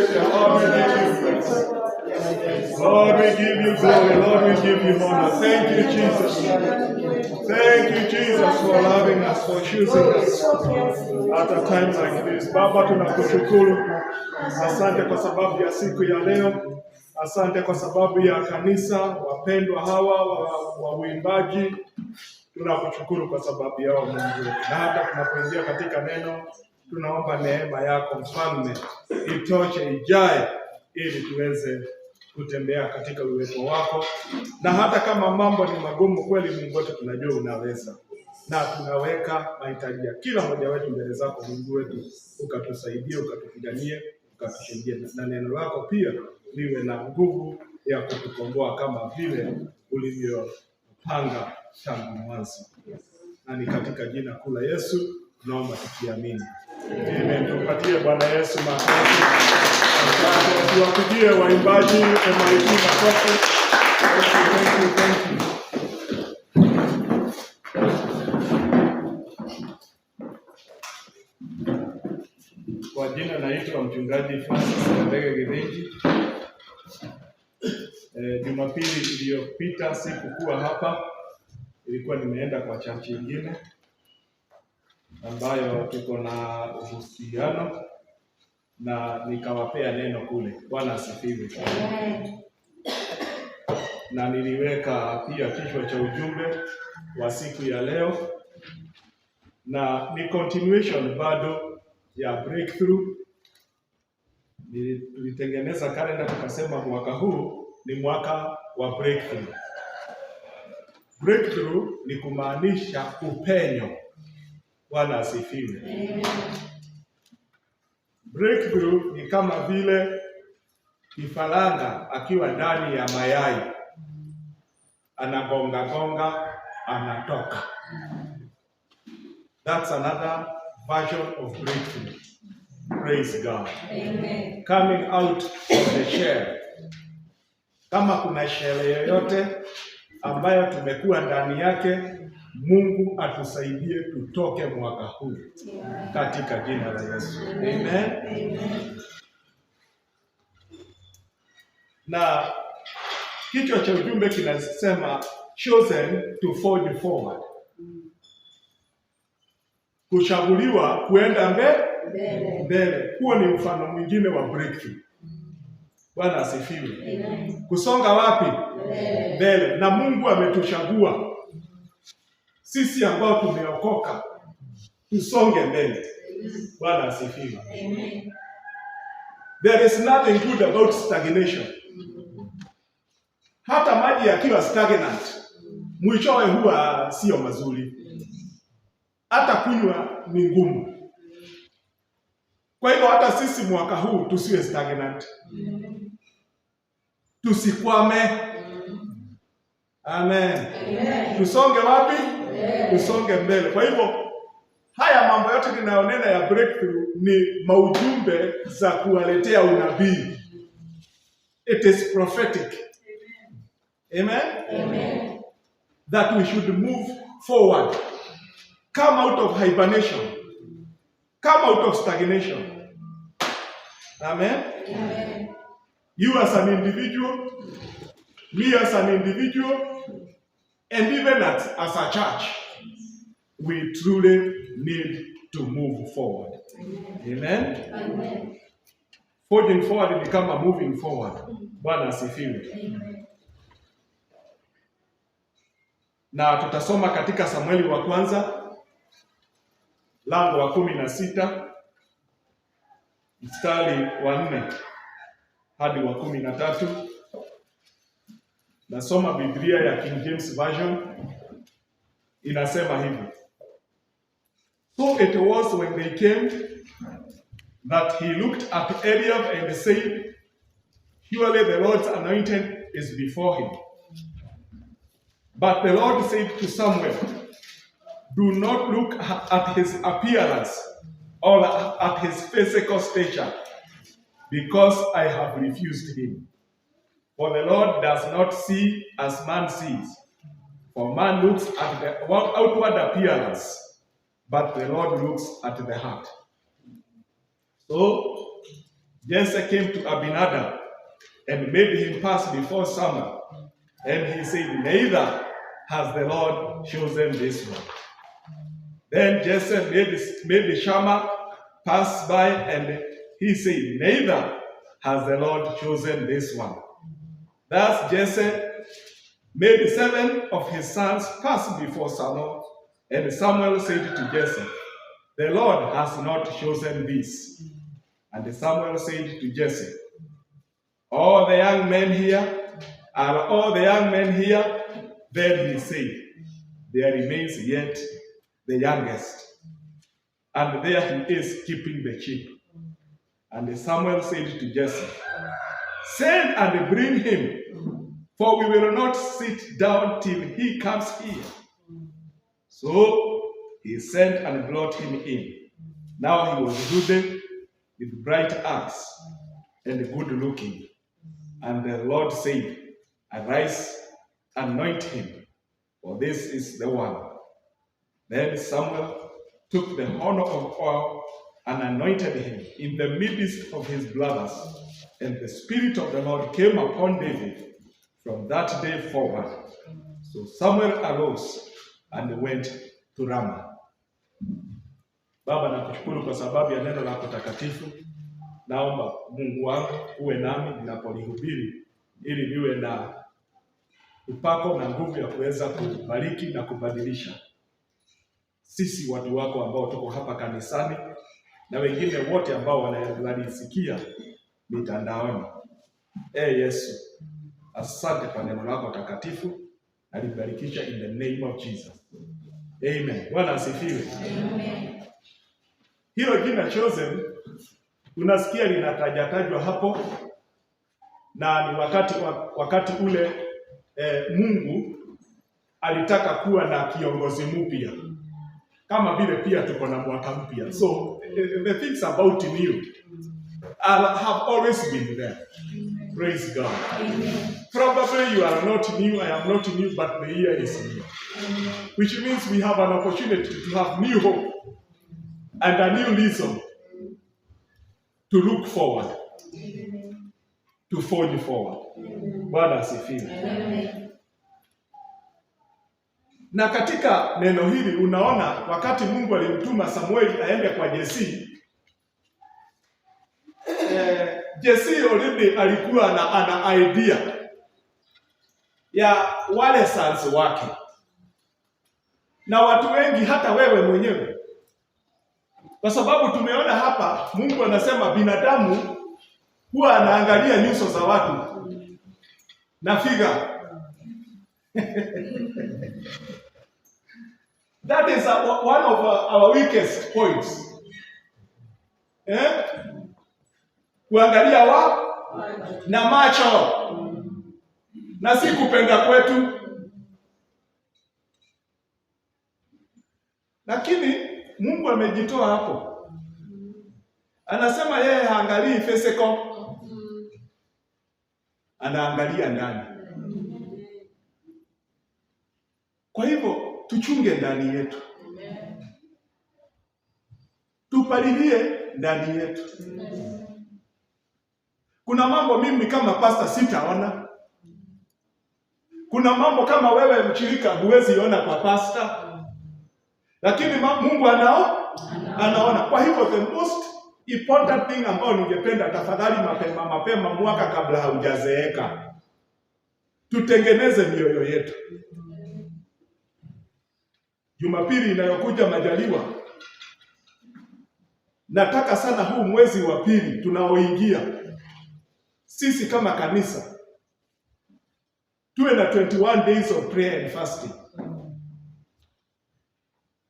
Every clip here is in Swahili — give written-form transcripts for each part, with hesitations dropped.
Savior. Lord, we give you praise. Lord, we give you glory. Lord, we give you honor. Thank you, Jesus. Thank you, Jesus, for loving us, for choosing us at a time like this. Baba, tunakushukuru. Asante kwa sababu ya siku ya leo. Asante kwa sababu ya kanisa, wapendwa hawa wa uimbaji. Tunakushukuru kwa sababu yao Mungu. Na hata tunapoingia katika neno, tunaomba neema yako Mfalme itoshe, ijae, ili tuweze kutembea katika uwepo wako. Na hata kama mambo ni magumu kweli, Mungu wetu, tunajua unaweza. Na tunaweka mahitaji ya kila mmoja wetu mbele zako Mungu wetu, ukatusaidie, ukatupiganie, ukatushindie, na neno lako pia liwe na nguvu ya kutukomboa kama vile ulivyopanga tangu mwanzo. Na ni katika jina kuu la Yesu naomba tukiamini. Amen. Tumpatie Bwana Yesu makofi. Asante, tuwapigie waimbaji MIT makofi. Thank you. Kwa jina naitwa mchungaji Francis Ndege Githinji. Jumapili iliyopita sikukuwa hapa, ilikuwa nimeenda kwa church nyingine ambayo tuko na uhusiano, na nikawapea neno kule. Bwana asifiwe. Na niliweka pia kichwa cha ujumbe wa siku ya leo, na ni continuation bado ya breakthrough. Nilitengeneza kalenda tukasema mwaka huu ni mwaka wa breakthrough. Breakthrough ni kumaanisha upenyo. Bwana asifiwe. Breakthrough ni kama vile kifaranga akiwa ndani ya mayai, anagonga anatoka. That's another version of breakthrough. Praise God. Amen. Coming out of the shell. Kama kuna shell yoyote ambayo tumekuwa ndani yake, Mungu atusaidie tutoke mwaka huu katika jina la Yesu. Amen. Amen. Na kichwa cha ujumbe kinasema chosen to forge forward. Kuchaguliwa kuenda mbele. Huo ni mfano mwingine wa breakthrough. Bwana asifiwe. Amen. Kusonga wapi? Mbele. Na Mungu ametuchagua sisi ambao tumeokoka tusonge mbele. Bwana asifiwe. Amen. There is nothing good about stagnation. Hata maji yakiwa stagnant, mwishowe huwa sio mazuri. Hata kunywa ni ngumu. Kwa hivyo hata sisi mwaka huu tusiwe stagnant. Tusikwame. Amen. Amen. Tusonge wapi? Tusonge mbele. Kwa hivyo haya mambo yote ninayonena ya breakthrough ni maujumbe za kuwaletea unabii. It is prophetic. Amen. Amen. That we should move forward. Come out of hibernation. Come out of stagnation. Amen. Amen. You as an individual, me as an individual, and even as a church, we truly need to move forward. Amen. Amen. Forging forward ni kama moving forward. Bwana asifiwe. Na tutasoma katika Samueli wa kwanza lango wa 16 mstari wa 4 hadi wa 13. Nasoma Biblia ya King James Version. Inasema hivi: So it was when they came that he looked at Eliab and said, Surely the Lord's anointed is before him. But the Lord said to Samuel, Do not look at his appearance or at his physical stature, because I have refused him. For the Lord does not see as man sees. For man looks at the outward appearance, but the Lord looks at the heart. So Jesse came to Abinadab and made him pass before Samuel. And he said, neither has the Lord chosen this one. Then Jesse made Shammah pass by, and he said, neither has the Lord chosen this one. Thus Jesse made 7 of his sons pass before Samuel, and Samuel said to Jesse, the Lord has not chosen this. And Samuel said to Jesse, all the young men here? Are all the young men here? Then he said, there remains yet the youngest, and there he is keeping the sheep. And Samuel said to Jesse, send and bring him, for we will not sit down till he comes here. So he sent and brought him in. Now he was ruddy, with bright eyes, and good looking. And the Lord said, arise, anoint him, for this is the one. Then Samuel took the horn of oil and anointed him in the midst of his brothers. And the Spirit of the Lord came upon David from that day forward. So Samuel arose and went to Ramah. Baba, nakushukuru kwa sababu ya neno lako takatifu. Naomba Mungu wangu uwe nami ninapolihubiri, ili niwe na upako na nguvu ya kuweza kubariki na kubadilisha sisi watu wako ambao tuko hapa kanisani na wengine wote ambao wanalisikia mitandaoni. Yesu, asante kwa neno lako takatifu, alibarikisha in the name of Jesus. Amen. Bwana asifiwe. Amen. Hilo jina chosen unasikia linatajatajwa hapo, na ni wakati ule Mungu alitaka kuwa na kiongozi mpya, kama vile pia tuko na mwaka mpya. So the things about new have always been there. Praise God. Amen. Probably you are not new, I am not new, but the year is new. Which means we have an opportunity to have new hope and a new reason to look forward, to forge forward. Bwana asifiwe. Na katika neno hili unaona wakati Mungu alimtuma Samueli aende kwa Jesse, Jesse already alikuwa ana idea ya wale sons wake. Na watu wengi, hata wewe mwenyewe, kwa sababu tumeona hapa Mungu anasema binadamu huwa anaangalia nyuso za watu na figa. That is one of our weakest points. Kuangalia na macho na si kupenda kwetu. Lakini Mungu amejitoa hapo. Anasema yeye haangalii physical, anaangalia ndani. Kwa hivyo tuchunge ndani yetu, tupalilie ndani yetu. Kuna mambo mimi kama pastor sitaona, kuna mambo kama wewe mshirika huwezi ona kwa pastor, lakini Mungu anaona. Kwa hivyo the most important thing ambayo ningependa, tafadhali mapema mwaka kabla haujazeeka, tutengeneze mioyo yetu. Jumapili inayokuja majaliwa, nataka sana huu mwezi wa pili tunaoingia, sisi kama kanisa tuwe na 21 days of prayer and fasting.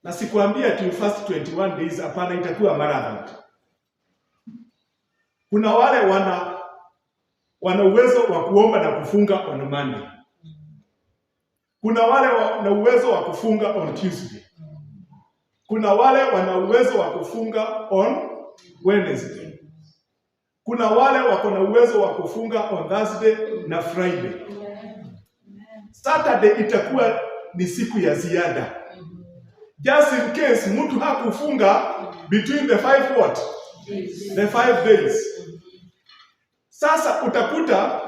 Na sikuambia tu fast 21 days, hapana, itakuwa marathon. Kuna wale wana uwezo wa kuomba na kufunga on Monday. Kuna wale wana uwezo wa kufunga on Tuesday. Kuna wale wana uwezo wa kufunga on Wednesday. Kuna wale wako na uwezo wa kufunga on Thursday na Friday. Saturday itakuwa ni siku ya ziada. Just in case mtu hakufunga between the 5 days. Sasa utakuta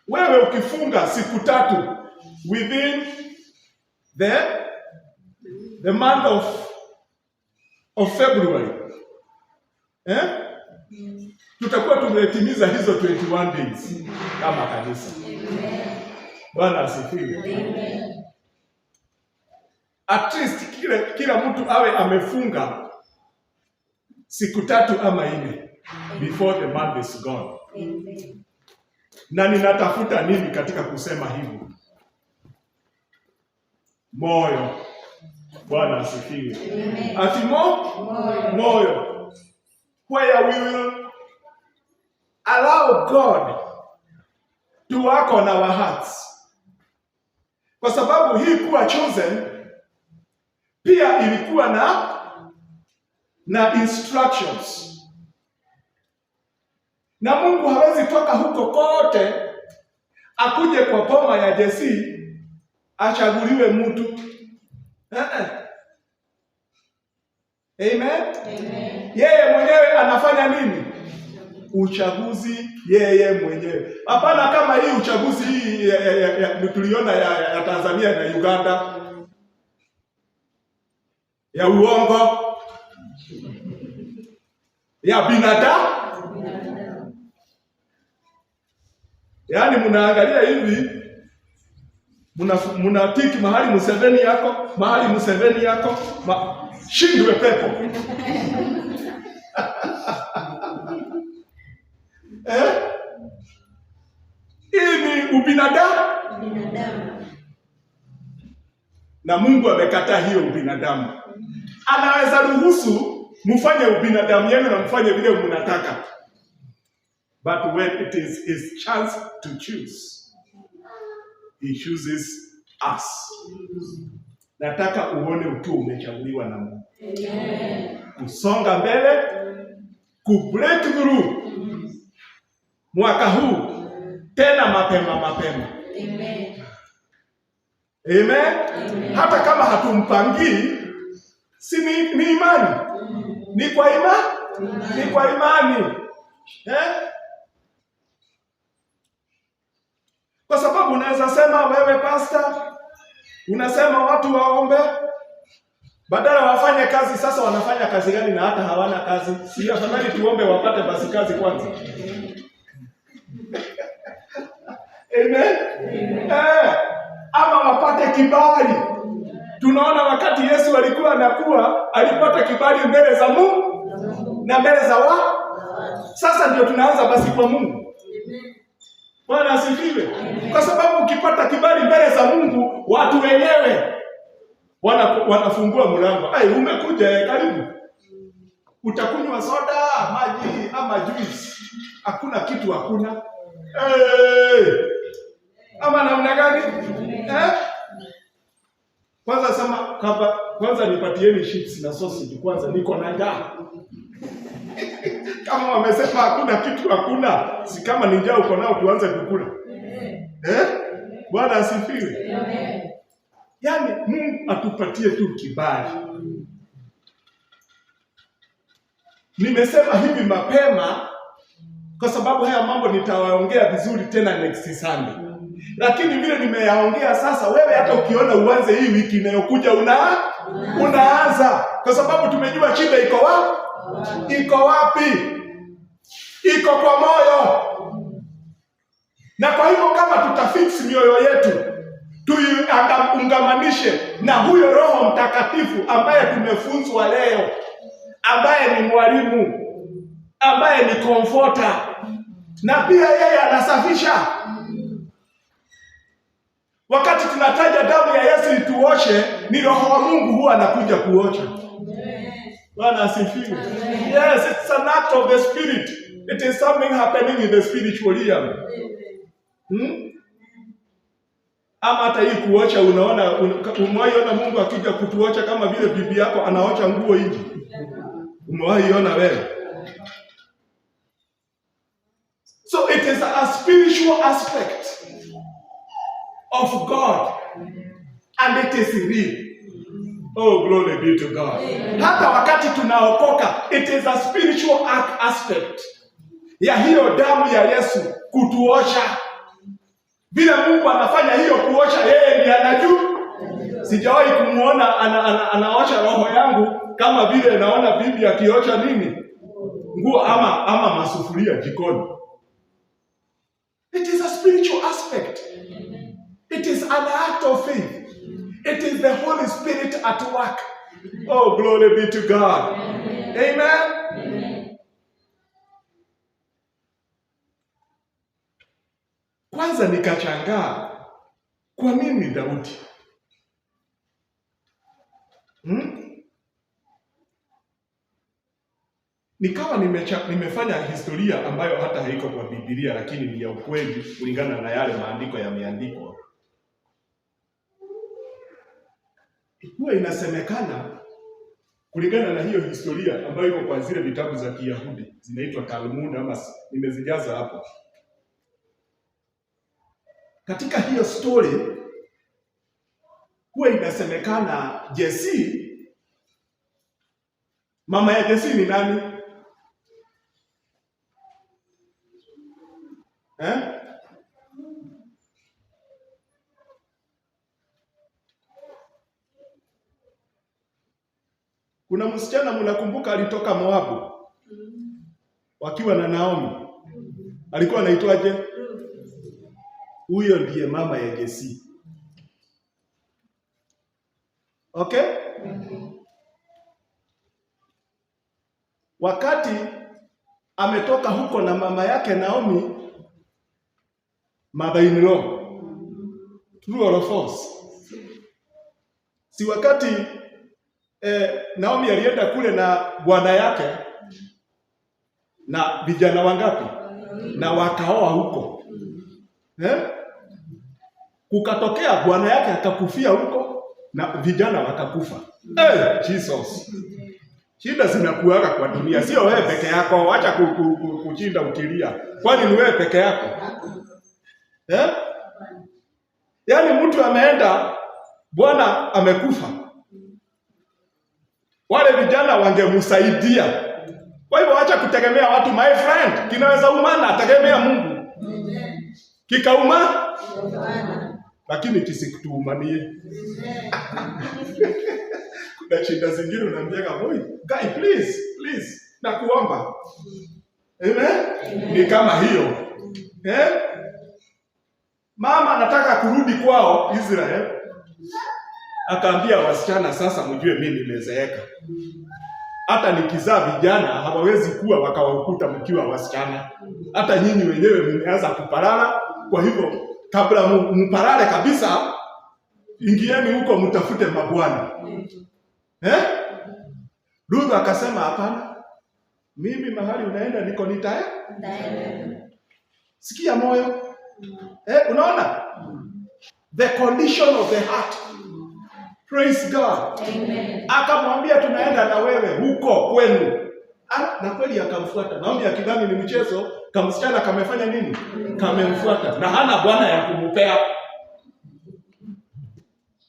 wewe ukifunga siku 3 within the month of February, tutakuwa tumetimiza hizo 21 days kama kanisa. Bwana asifiwe. At least kila mtu awe amefunga siku 3 ama 4 before the month is gone. Na ninatafuta nini katika kusema hivyo? Moyo. Bwana asifiwe. Ati moyo. Where we will allow God to work on our hearts. Kwa sababu hii kuwa chosen pia ilikuwa na instructions. Na Mungu hawezi toka huko kote akuje kwa boma ya Jesse achaguliwe mtu. Amen? Yeye mwenyewe anafanya nini? Uchaguzi yeye mwenyewe. Hapana kama hii uchaguzi hii tuliona ya Tanzania na Uganda ya uongo ya binadamu. Yaani mnaangalia hivi mnatiki mahali Museveni yako shindwe pepo. Hii ni ubinadamu. Na Mungu amekataa hiyo ubinadamu. Anaweza ruhusu mfanye ubinadamu yenu na mfanye vile mnataka. But when it is his chance to choose, he chooses us. Nataka uone ukiwa umechaguliwa na Mungu. Kusonga mbele, kubreak through. Mwaka huu tena mapema. Amen. Hata kama hatumpangii, si ni imani. Ni kwa imani. Kwa sababu unaweza sema wewe pastor, unasema watu waombe, badala wafanye kazi. Sasa wanafanya kazi gani na hata hawana kazi? Si afadhali tuombe wapate basi kazi kwanza? Amen. Ama wapate kibali. Tunaona wakati Yesu alikuwa anakuwa, alipata kibali mbele za Mungu na mbele za watu. Sasa ndio tunaanza basi kwa Mungu. Bwana asifiwe. Kwa sababu ukipata kibali mbele za Mungu, watu wenyewe wanafungua mlango. Umekuja, karibu. Utakunywa soda, maji ama juice. Hakuna kitu hakuna. Ama namna gani? Kwanza nipatieni chips na sausage kwanza, niko na njaa. Kama wamesema hakuna kitu hakuna, si kama ni njaa uko nao tuanze kukula. Bwana asifiwe. Yaani Mungu atupatie tu kibali. Nimesema hivi mapema kwa sababu haya mambo nitawaongea vizuri tena next Sunday. Lakini vile nimeyaongea sasa, wewe hata ukiona uanze hii wiki inayokuja unaanza, kwa sababu tumejua shida iko wapi? Iko kwa moyo. Na kwa hivyo kama tutafix mioyo yetu, tuungamanishe na huyo Roho Mtakatifu ambaye tumefunzwa leo, ambaye ni mwalimu, ambaye ni comforter, na pia yeye anasafisha. Wakati tunataja damu ya Yesu ituoshe, ni Roho wa Mungu huwa anakuja kuosha. Bwana asifiwe. Yes, it's an act of the Spirit. It is something happening in the spiritual realm. Ama hata hii kuosha, umewahiona Mungu akija kutuosha kama vile bibi yako anaosha nguo hivi? Umewahiona wewe? So it is a spiritual aspect of God, and it is real. Oh, glory be to God. Hata wakati tunaokoka, it is a spiritual aspect. ya hiyo damu ya Yesu kutuosha. Vile Mungu anafanya hiyo kuosha, yeye ndiye anajua. Sijawahi kumuona anaosha roho yangu kama vile naona bibi akiosha nini? Nguo ama masufuria jikoni. It is a spiritual aspect. It is an act of faith. It is the Holy Spirit at work. Oh, glory be to God. Amen. Kwanza nikachangaa, kwa nini Daudi? Nikawa nimefanya historia ambayo hata haiko kwa Biblia, lakini ni ya ukweli kulingana na yale maandiko yameandikwa. Huwa inasemekana kulingana na hiyo historia ambayo iko kwa zile vitabu za Kiyahudi zinaitwa Talmud, ama nimezijaza hapo. Katika hiyo story huwa inasemekana Jesse, mama ya Jesse ni nani? Kuna msichana mnakumbuka alitoka Moabu wakiwa na Naomi. Alikuwa anaitwaje? Huyo ndiye mama ya Jesse. Okay? Wakati ametoka huko na mama yake Naomi, mother-in-law, true or false? Si wakati Naomi alienda kule na bwana yake na vijana wangapi? Na wakaoa huko. Kukatokea bwana yake akakufia huko na vijana wakakufa. Jesus. Shida zinakuaga kwa dunia, sio wewe peke yako. Acha kuchinda ukilia. Kwani ni wewe peke yako? Yaani mtu ameenda, bwana amekufa. Wale vijana wangemsaidia. Kwa hivyo acha kutegemea watu, my friend. Kinaweza umana, tegemea Mungu. Kikauma, lakini kisikutuumanie. Kuna shida zingine unaambiaga, boy, guy please, nakuomba. Amen? Ni kama hiyo. Mama anataka kurudi kwao Israel. Akaambia wasichana, sasa mjue mimi nimezeeka. Hata nikizaa vijana hawawezi kuwa wakawakuta mkiwa wasichana. Hata nyinyi wenyewe mmeanza kuparara. Kwa hivyo kabla mparare kabisa, ingieni huko mtafute mabwana. Ruth akasema hapana. Mimi mahali unaenda niko nitaenda. Sikia moyo. Unaona? The condition of the heart. Praise God. Amen. Akamwambia tunaenda na wewe huko kwenu. Na kweli akamfuata. Naomba akidhani ni mchezo, kamsichana kamefanya nini? Kamemfuata. Na hana bwana ya kumupea.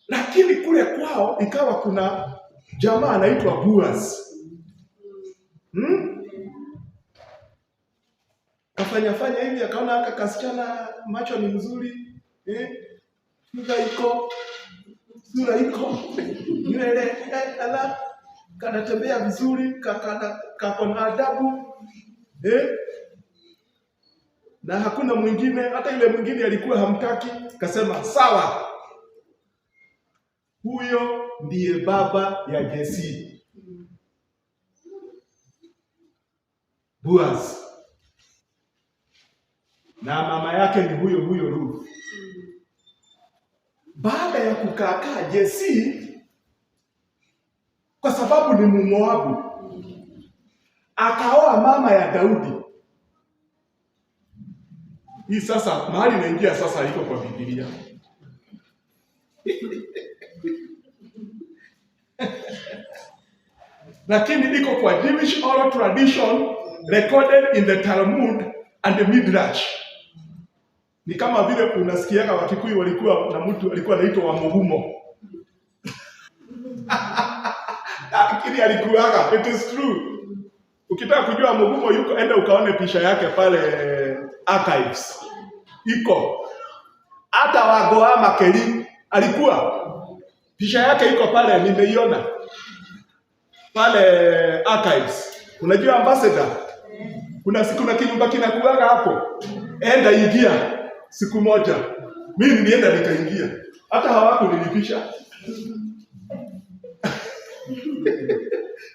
Lakini kule kwao ikawa kuna jamaa anaitwa Boaz. Kafanya hivi, akaona aka kasichana macho ni mzuri, sura iko nywele kanatembea vizuri, kako na adabu, na hakuna mwingine, hata ile mwingine alikuwa hamtaki. Kasema sawa, huyo ndiye baba ya Jesse, Boaz, na mama yake ni huyo Ruth. Baada ya kukaa Jesse, kwa sababu ni Mmoabu, akaoa mama ya Daudi. Hii sasa mahali naingia sasa iko kwa Biblia. Lakini iko kwa Jewish oral tradition recorded in the Talmud and the Midrash. Ni kama vile unasikiaga Wakikuyu walikuwa na mtu alikuwa anaitwa Wamugumo. Lakini alikuwaga, it is true. Ukitaka kujua Mugumo yuko, enda ukaone picha yake pale archives. Iko. Hata Wagoa Makeri alikuwa. Picha yake iko pale, nimeiona. Pale archives. Unajua ambassador? Kuna siku na kinyumba kinakuaga hapo. Enda ingia siku moja. Mimi nilienda nikaingia. Hata hawakunilipisha.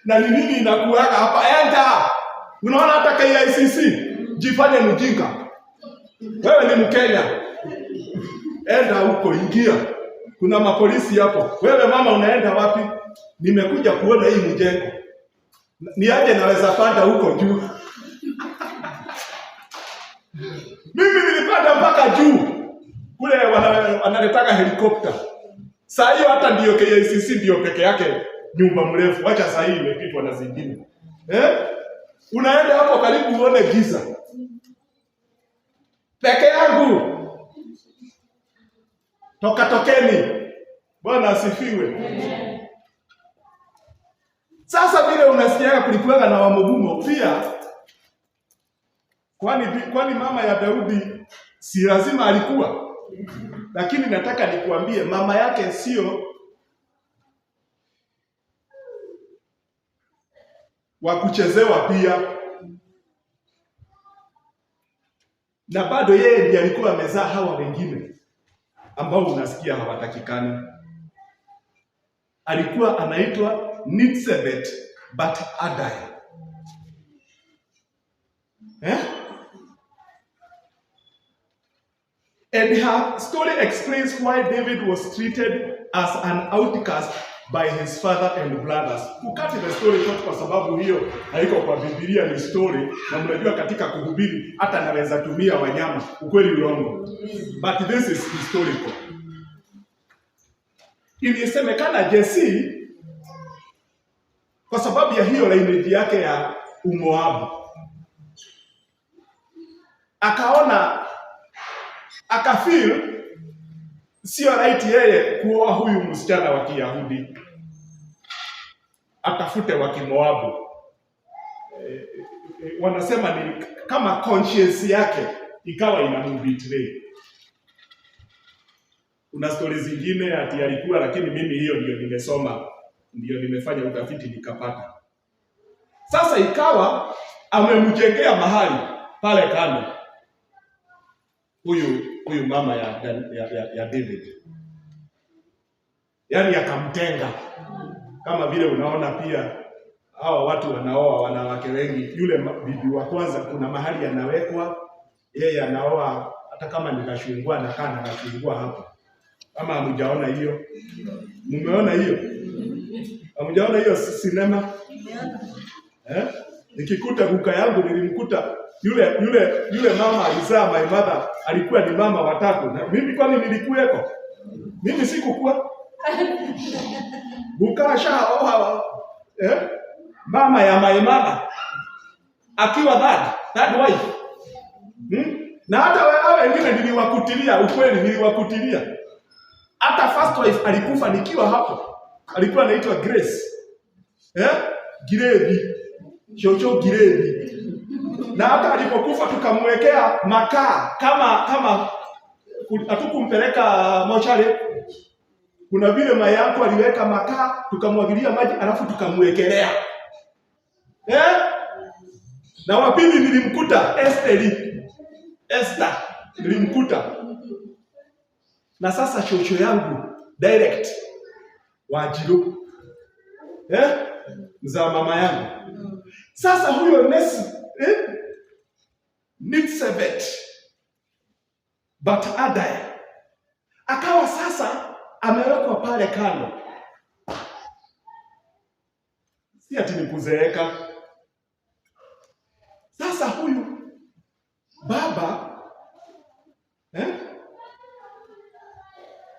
Na ni nini inakuaga hapa? Enda. Unaona hata KICC jifanye mjinga. Wewe ni Mkenya. Enda huko, ingia. Kuna mapolisi hapo. Wewe mama unaenda wapi? Nimekuja kuona hii mjengo. Niaje naweza panda huko juu. Mimi nilipanda mpaka juu. Kule wanaletaka helikopta. Saa hiyo hata ndio KICC ndio peke yake nyumba mrefu. Wacha saa hii imepitwa na zingine. Unaenda hapo karibu uone giza. Peke yangu. Tokeni. Bwana asifiwe. Sasa vile unasikia kulikuwa na Wamugumo pia. Kwani mama ya Daudi si lazima alikuwa? Lakini nataka nikuambie mama yake sio wa kuchezewa pia. Na bado yeye ndiye alikuwa amezaa hawa wengine ambao unasikia hawatakikani. Alikuwa anaitwa Nitsebet but Adai. And her story explains why David was treated as an outcast by his father and brothers. Ukati the story short kwa sababu hiyo haiko kwa Biblia, ni story, na mnajua katika kuhubiri hata naweza tumia wanyama, ukweli urongo. But this is historical. Ilisemekana Jesse kwa sababu ya hiyo lineage yake ya Umoabu akafeel sio right yeye kuoa huyu msichana wa Kiyahudi, atafute wa Kimoabu. Wanasema ni kama conscience yake ikawa inambetray. Kuna stories zingine ati alikuwa, lakini mimi hiyo ndio nimesoma, ndio nimefanya utafiti nikapata. Sasa ikawa amemjengea mahali pale kando huyu mama ya David. Yaani akamtenga. Kama vile unaona pia hawa watu wanaoa wanawake wengi. Yule bibi wa kwanza kuna mahali anawekwa, yeye anaoa hata kama nikashungua na kana nakashungua hapo. Kama hamjaona hiyo? Mmeona hiyo? Hamjaona hiyo sinema? Nikikuta kuka yangu nilimkuta yule mama alizaa my mother, alikuwa ni mama watatu. Na mimi kwani nilikuweko? Mimi sikukua. Bukasha mama ya my mother akiwa that wife. Na hata wao wengine niliwakutilia, ukweli niliwakutilia. Hata first wife alikufa nikiwa hapo. Alikuwa anaitwa Grace. Girevi. Chocho Girevi. Na hata alipokufa tukamwekea makaa kama hatukumpeleka mochari. Kuna vile mama yako aliweka makaa, tukamwagilia maji alafu tukamwekelea. Na wapili nilimkuta Esther nilimkuta. Na sasa chocho yangu direct Wajiro. Mzaa mama yangu. Sasa huyo Nitsebet but Adai akawa sasa amewekwa pale kando. Si ati ni kuzeeka. Sasa huyu baba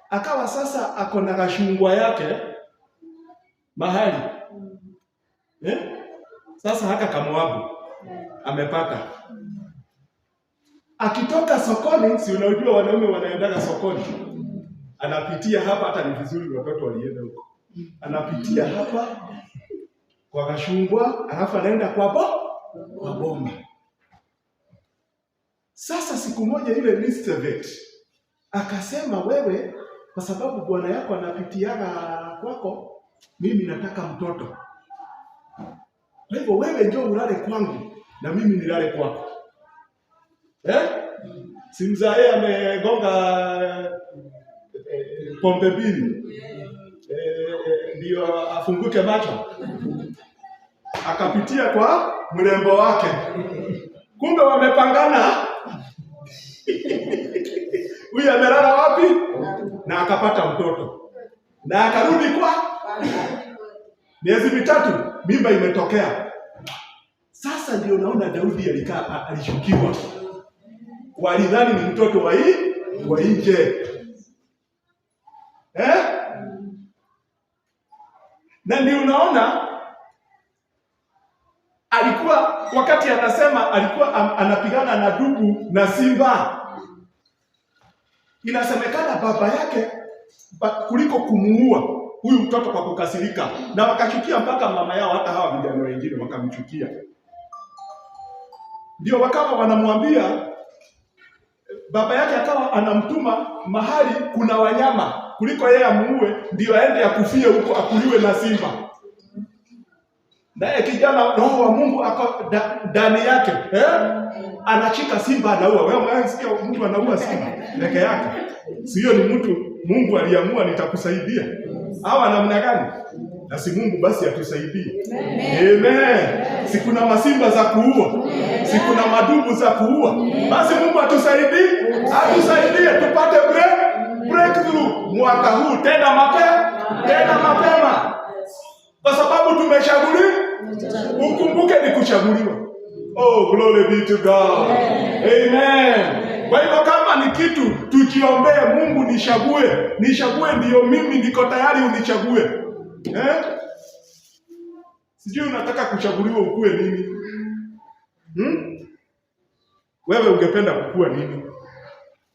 akawa sasa ako na kashungwa yake mahali. Sasa haka Kamoabu amepata. Akitoka sokoni, si unajua wanaume wanaendaga sokoni. Anapitia hapa, hata ni vizuri watoto walienda huko. Anapitia hapa kwa kashungwa, alafu anaenda kwa Sasa siku moja yule Mr. Vet akasema, wewe kwa sababu bwana yako anapitiaga kwako, mimi nataka mtoto. Kwa hivyo wewe njoo ulale kwangu na mimi nilale kwako. Si mzae amegonga pombe mbili ndio afunguke macho, akapitia kwa mrembo wake, kumbe wamepangana. Huyu amelala wapi? Na akapata mtoto na akarudi kwa miezi 3, mimba imetokea. Sasa ndio naona Daudi alishukiwa, walidhani ni mtoto wa nje. Na ndio unaona alikuwa wakati anasema alikuwa anapigana na dubu na simba. Inasemekana baba yake kuliko kumuua huyu mtoto kwa kukasirika, na wakachukia mpaka mama yao, hata hawa vijana wengine wakamchukia. Ndio wakawa wanamwambia, baba yake akawa anamtuma mahali kuna wanyama kuliko yeye amuue, ndio aende akufie huko, akuliwe na simba. Naye kijana roho wa Mungu ako ndani yake, anachika simba anaua. Wewe unasikia mtu anaua simba peke yake? Sio ni mtu Mungu aliamua nitakusaidia. Hawa namna gani? Na si Mungu basi atusaidie. Amen. Si kuna masimba za kuua, si kuna madubu za kuua. Basi Mungu atusaidie tupate breakthrough mwaka huu tena mapema. Kwa sababu tumeshaguliwa. Ukumbuke ni kuchaguliwa. Oh, glory be to God. Amen. Kwa hivyo kama ni kitu tujiombee, Mungu nishague ndio mimi niko tayari unichague. Sijui unataka kuchaguliwa ukue nini? Wewe ungependa kukua nini?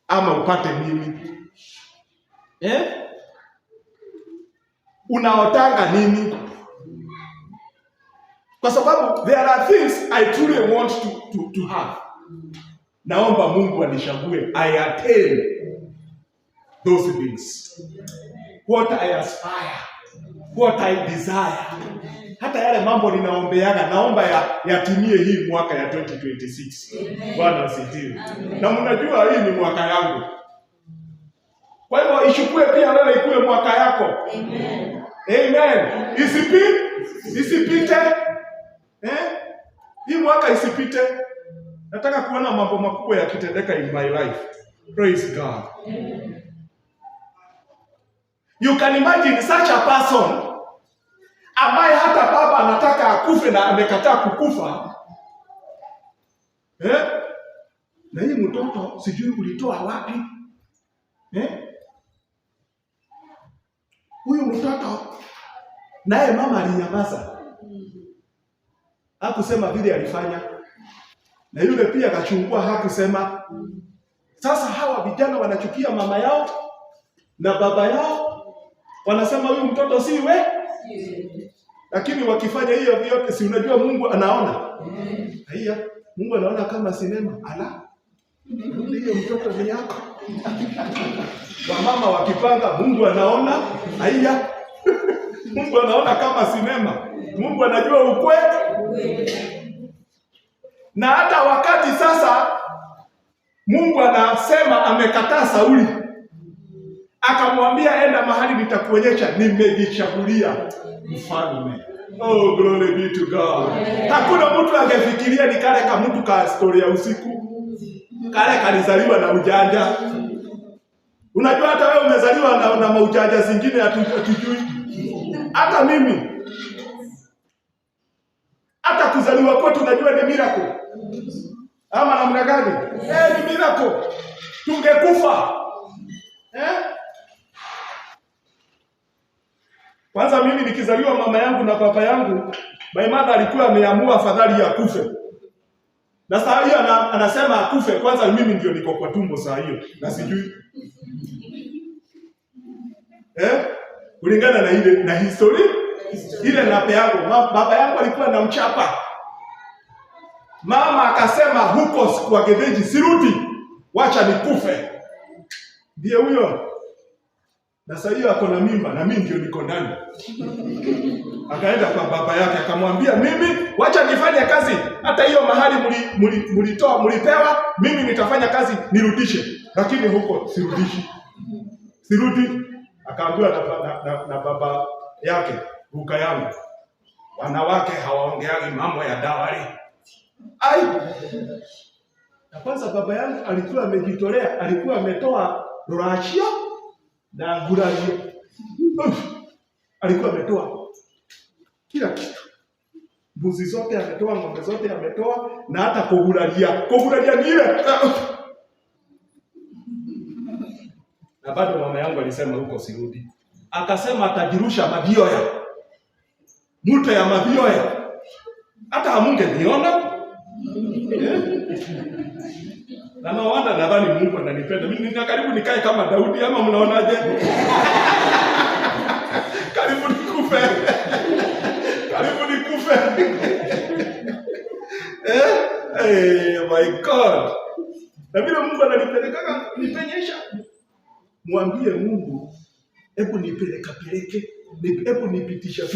Ama upate nini? Unaotanga nini? Kwa sababu there are things I truly want to have. Naomba Mungu anishague I attain those things. What I aspire, what I desire. Hata yale mambo ninaombeaga, naomba yatimie hii mwaka ya 2026. Bwana asifiwe. Na mnajua hii ni mwaka yangu. Kwa hivyo ishukue pia wewe ikue mwaka yako. Amen. Amen. Isipite. Hii mwaka isipite. Nataka kuona mambo makubwa yakitendeka in my life. Praise God. Amen. You can imagine such a person ambaye hata baba anataka akufe na amekataa kukufa. Na hii mtoto sijui ulitoa wapi? Huyu mtoto naye mama alinyamaza. Hakusema vile alifanya. Na yule pia akachungua, hakusema. Sasa hawa vijana wanachukia mama yao na baba yao. Wanasema huyu mtoto si we. Lakini wakifanya hiyo vyote, si unajua Mungu anaona. Haya, Mungu anaona kama sinema. Ala. Ndio mtoto ni yako. Wamama wakipanga, Mungu anaona. Haya. Mungu anaona kama sinema. Mungu anajua ukweli. Na hata wakati sasa Mungu anasema amekataa Sauli, akamwambia enda mahali nitakuonyesha nimejichagulia mfalme. Oh, glory be to God. Hakuna mtu angefikiria ni kale kama mtu ka story ya usiku. Kale kalizaliwa na ujanja. Unajua hata wewe umezaliwa na maujanja zingine hatujui. Hata mimi. Hata kuzaliwa kwetu unajua ni miracle. Ama namna gani? Ni miracle. Tungekufa. Kwanza mimi nikizaliwa mama yangu na baba yangu, my mother alikuwa ameamua afadhali ya kufe. Na saa hiyo anasema akufe, kwanza mimi ndio niko kwa tumbo saa hiyo na sijui. Kulingana na ile na history ile nape yangu, baba yangu alikuwa anamchapa. Mama akasema huko kwa Gedeji sirudi, wacha nikufe. Ndiye huyo. Na sasa hiyo ako na mimba na mimi ndio niko ndani. Akaenda kwa baba yake akamwambia, mimi wacha nifanye kazi, hata hiyo mahali mlipewa, mimi nitafanya kazi nirudishe, lakini huko sirudishi. Sirudi. Akaambiwa na baba yake, buka yangu, wanawake hawaongeagi mambo ya dawari. Ai. Na kwanza baba yangu alikuwa amejitolea, alikuwa ametoa rurashio na gurario. Alikuwa ametoa kila kitu. Mbuzi zote ametoa, ng'ombe zote ametoa, na hata kuguraria. Kuguraria ni ile. Na bado mama yangu alisema huko sirudi. Akasema atajirusha mavioya. Mto ya mavioya. Hata hamungeniona. Na nawanda nadhani Mungu ananipenda. Mimi karibu nikae kama Daudi, ama mnaonaje? Karibu nikufe. Karibu nikufe. My God. Na vile Mungu ananipeleka nipenyesha. Mwambie Mungu, hebu nipeleke, hebu nipitisha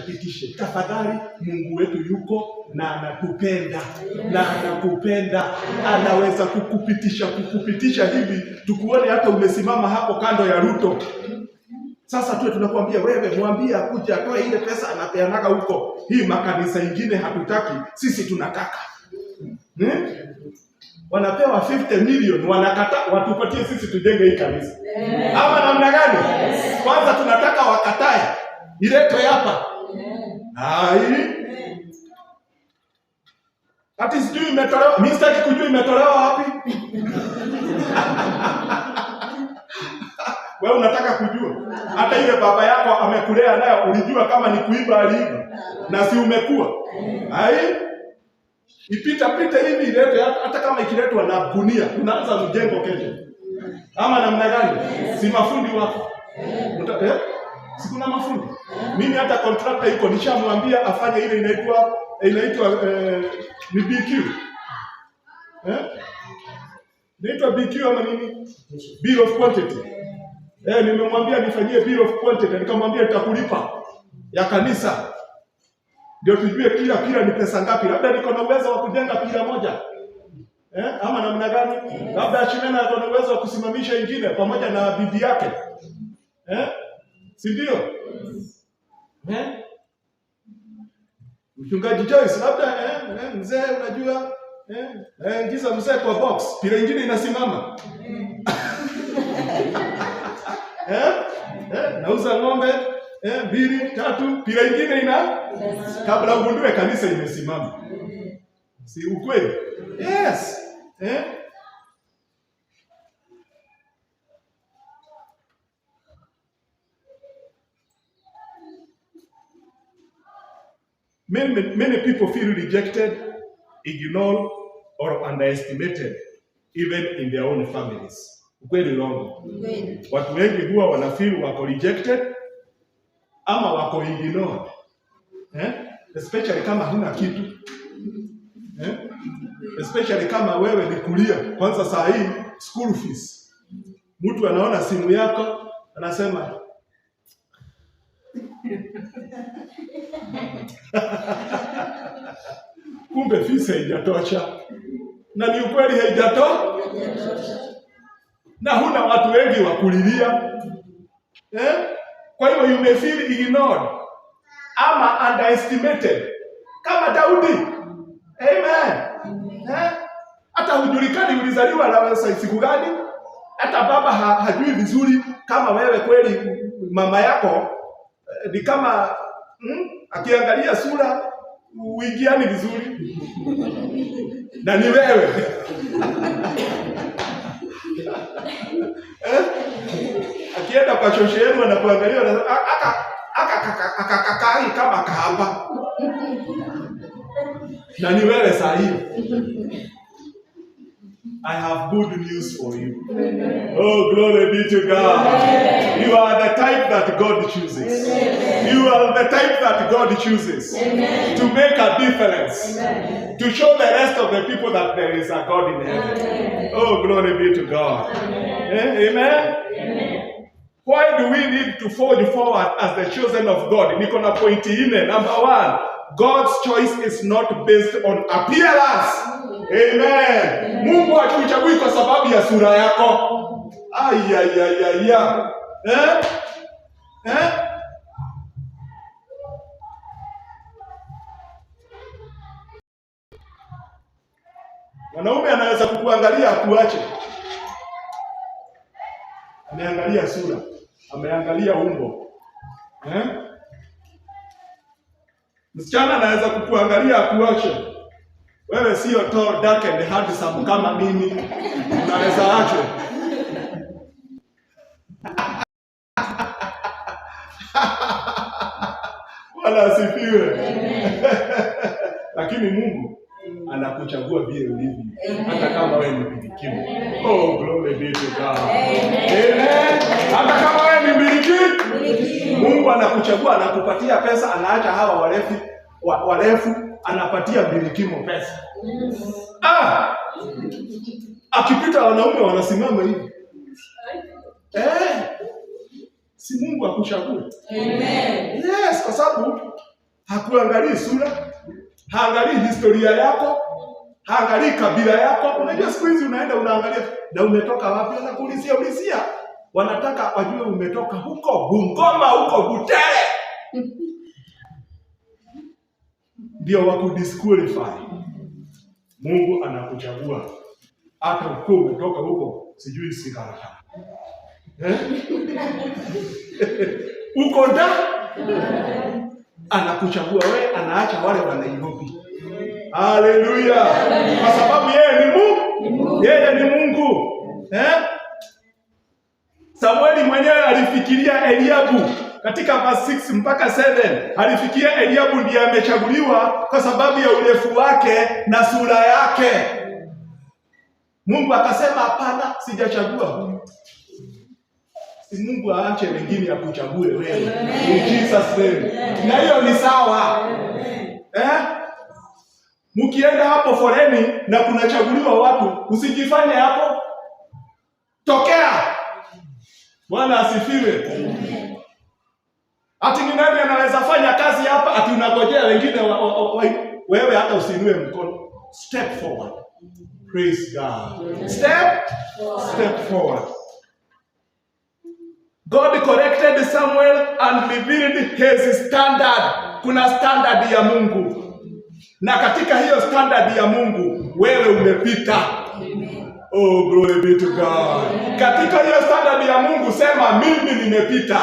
pitishe. Tafadhali, Mungu wetu yuko na anatupenda. Anaweza kukupitisha hivi tukuone hata umesimama hapo kando ya Ruto. Sasa tuwe tunakuambia wewe, mwambie akuje atoe ile pesa anapeanaga huko. Hii makanisa ingine hatutaki, sisi tunataka. Wanapewa 50 million, wanakataa watupatie sisi tujenge hii kanisa. Ama namna gani? Kwanza tunataka wakatae. Iletwe hapa. Ati sijui imetolewa, mimi sitaki kujua imetolewa wapi. Wewe unataka kujua? Hata ile baba yako amekulea nayo ulijua kama ni kuiba aliiba. Na si umekuwa. Ipita hivi iletwe, hata kama ikiletwa na gunia, unaanza mjengo kesho. Ama namna gani? Si mafundi wako. Sikuna mafundi. Mimi hata contractor iko nishamwambia afanye ile inaitwa ni BQ. Inaitwa BQ ama nini? Bill of quantity. Nimemwambia nifanyie bill of quantity, nikamwambia nitakulipa ya kanisa. Ndio tujue kila ni pesa ngapi. Labda niko na uwezo wa kujenga pila moja. Ama namna gani? Labda Shimena ako na uwezo wa kusimamisha ingine pamoja na bibi yake. Si ndio? Mchungaji Joyce labda mzee unajua ingiza mzee kwa box, pila ingine inasimama. Nauza ng'ombe 2, 3, pila ingine kabla ugundue kanisa imesimama. Si ukweli? Yes. Many people feel rejected, ignored, or underestimated, even in their own families. Ukweli longo. Watu wengi huwa wanafeel wako rejected ama wako ignored. Especially kama huna kitu. Especially kama wewe ni kulia. Kwanza saa hii school fees. Mtu anaona simu yako anasema kumbe fees haijatosha. Na ni ukweli haijatosha. Na huna watu wengi wa kulilia. Kwa hiyo you may feel ignored ama underestimated kama Daudi. Amen. Hata hujulikani ulizaliwa na siku gani. Hata baba hajui vizuri kama wewe kweli mama yako ni kama akiangalia sura uingiani vizuri. Na ni wewe. Akienda kwa shoshe yenu anakuangalia akakai kama kahaba. Na ni wewe saa hiyo. I have good news for you. Oh, glory be to God. You are the type that God chooses. You are the type that God chooses to make a difference. To show the rest of the people that there is a God in heaven. Oh, glory be to God. Amen. Why do we need to forge forward as the chosen of God? Niko na pointi ine. Number one, God's choice is not based on appearance. Amen. Mungu hakuchagui kwa sababu ya sura yako. Ayayayaya. Mwanaume anaweza kukuangalia akuache. Ameangalia sura, ameangalia umbo. Msichana anaweza kukuangalia akuache. Wewe sio tall, dark and handsome kama mimi. Unaweza achwe. Bwana asifiwe. Lakini Mungu anakuchagua vile ulivyo, hata kama wewe ni mbilikimu. Oh, glory be to God. Amen. Hata kama wewe ni mbilikimu, Mungu anakuchagua, anakupatia pesa, anaacha hawa warefu, anapatia mbilikimu pesa. Akipita wanaume wanasimama hivi. Si Mungu akuchagua. Amen. Yes, kwa sababu hakuangalii sura, haangalii historia yako, haangalii kabila yako. Unajua siku hizi unaenda unaangalia na umetoka wapi, wanakuulizia. Wanataka wajue umetoka huko Bungoma, huko Butere. Ndio wakudisqualify. Mungu anakuchagua hata uko umetoka huko sijui Sikaraka. Uko nda anakuchagua wewe, anaacha wale wa Nairobi. Haleluya. Kwa sababu yeye ni Mungu. Yeye ni Mungu. Samueli mwenyewe alifikiria Eliabu katika verse 6 mpaka 7. Alifikiria Eliabu ndiye amechaguliwa kwa sababu ya urefu wake na sura yake. Mungu akasema hapana, sijachagua huyu. Si Mungu aache wengine akuchague wewe. In Jesus name. Na hiyo ni sawa. Mkienda hapo foreni na kunachaguliwa watu, usijifanye hapo. Tokea. Bwana asifiwe. Ati ni nani anaweza fanya kazi hapa? Ati unagojea wengine wewe hata usiinue mkono. Step forward. Praise God. Step forward. God corrected Samuel and revealed his standard. Kuna standard ya Mungu. Na katika hiyo standard ya Mungu, wewe umepita. Oh, glory be to God. Katika hiyo standard ya Mungu, sema mimi nimepita.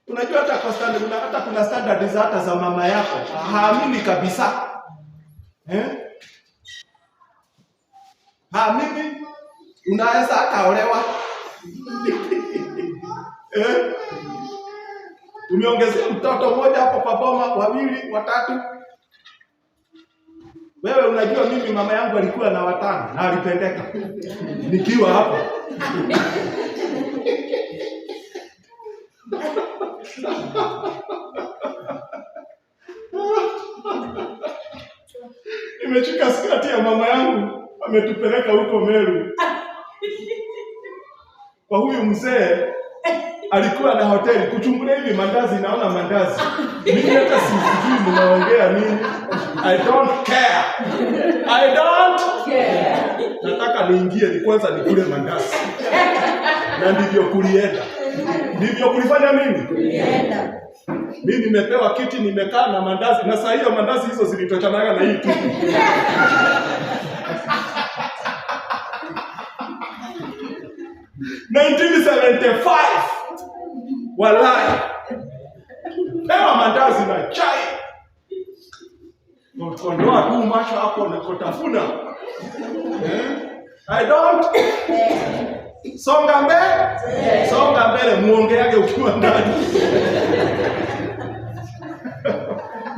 Unajua hata kwa standard, hata kuna standard za hata za mama yako. Haamini kabisa. Haamini, unaweza akaolewa. Umeongezea mtoto mmoja hapo kwa boma, wawili, watatu. Wewe unajua mimi mama yangu alikuwa na 5 na alipendeka. Nikiwa hapo. Nimechika skati ya mama yangu, ametupeleka huko Meru. Kwa huyu mzee alikuwa na hoteli, kuchungulia hivi mandazi, naona mandazi. Mimi hata sijui mnaongea nini. I don't care. Nataka niingie ni kwanza nikule mandazi. Na ndivyo kulienda. Ndivyo kulifanya nini? Kulienda. Mimi nimepewa kiti, nimekaa na mandazi, na saa hiyo mandazi hizo zilitochanaga na hii tu. (1975) Wallahi. Pewa mandazi na chai. Kondoa tu macho hapo na kutafuna. I don't. Songa mbele muongeage ukiwa ndani.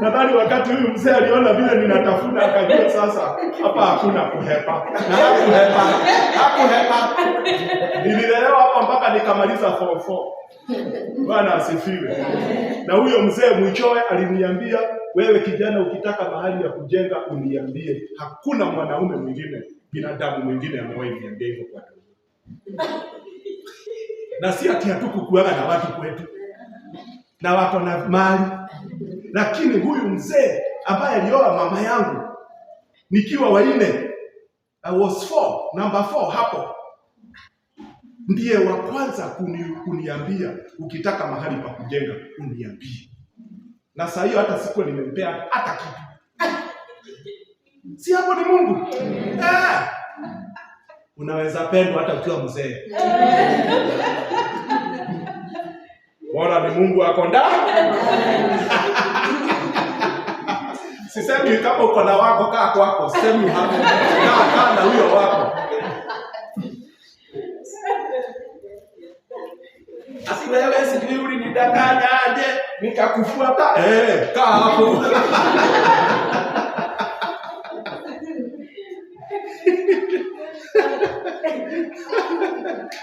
Nadhani wakati huyu mzee aliona vile ninatafuna akajua sasa hapa hakuna kuhepa. Na hakuhepa. Nililelewa hapa mpaka nikamaliza form 4. Bwana asifiwe. Na huyo mzee mwishowe aliniambia, wewe kijana, ukitaka mahali ya kujenga uniambie. Hakuna mwanaume mwingine, binadamu mwingine amewahi niambia hivyo kwa ndugu. Na si ati hatukukuaga na watu kwetu na wako na mali, lakini huyu mzee ambaye alioa mama yangu nikiwa wa 4, I was 4, number 4 hapo, ndiye wa kwanza kuniambia ukitaka mahali pa kujenga uniambie. Na saa hiyo hata sikuwa nimempea hata kitu. Si hapo ni Mungu? Unaweza pendwa hata ukiwa mzee. Bora ni Mungu ako ndani. Sisemi kama uko na wako kaa kwako, sisemi hapo. Kaa na huyo wako. Asiwewe sijui ulinidanganya aje nikakufuata. Kaa hapo.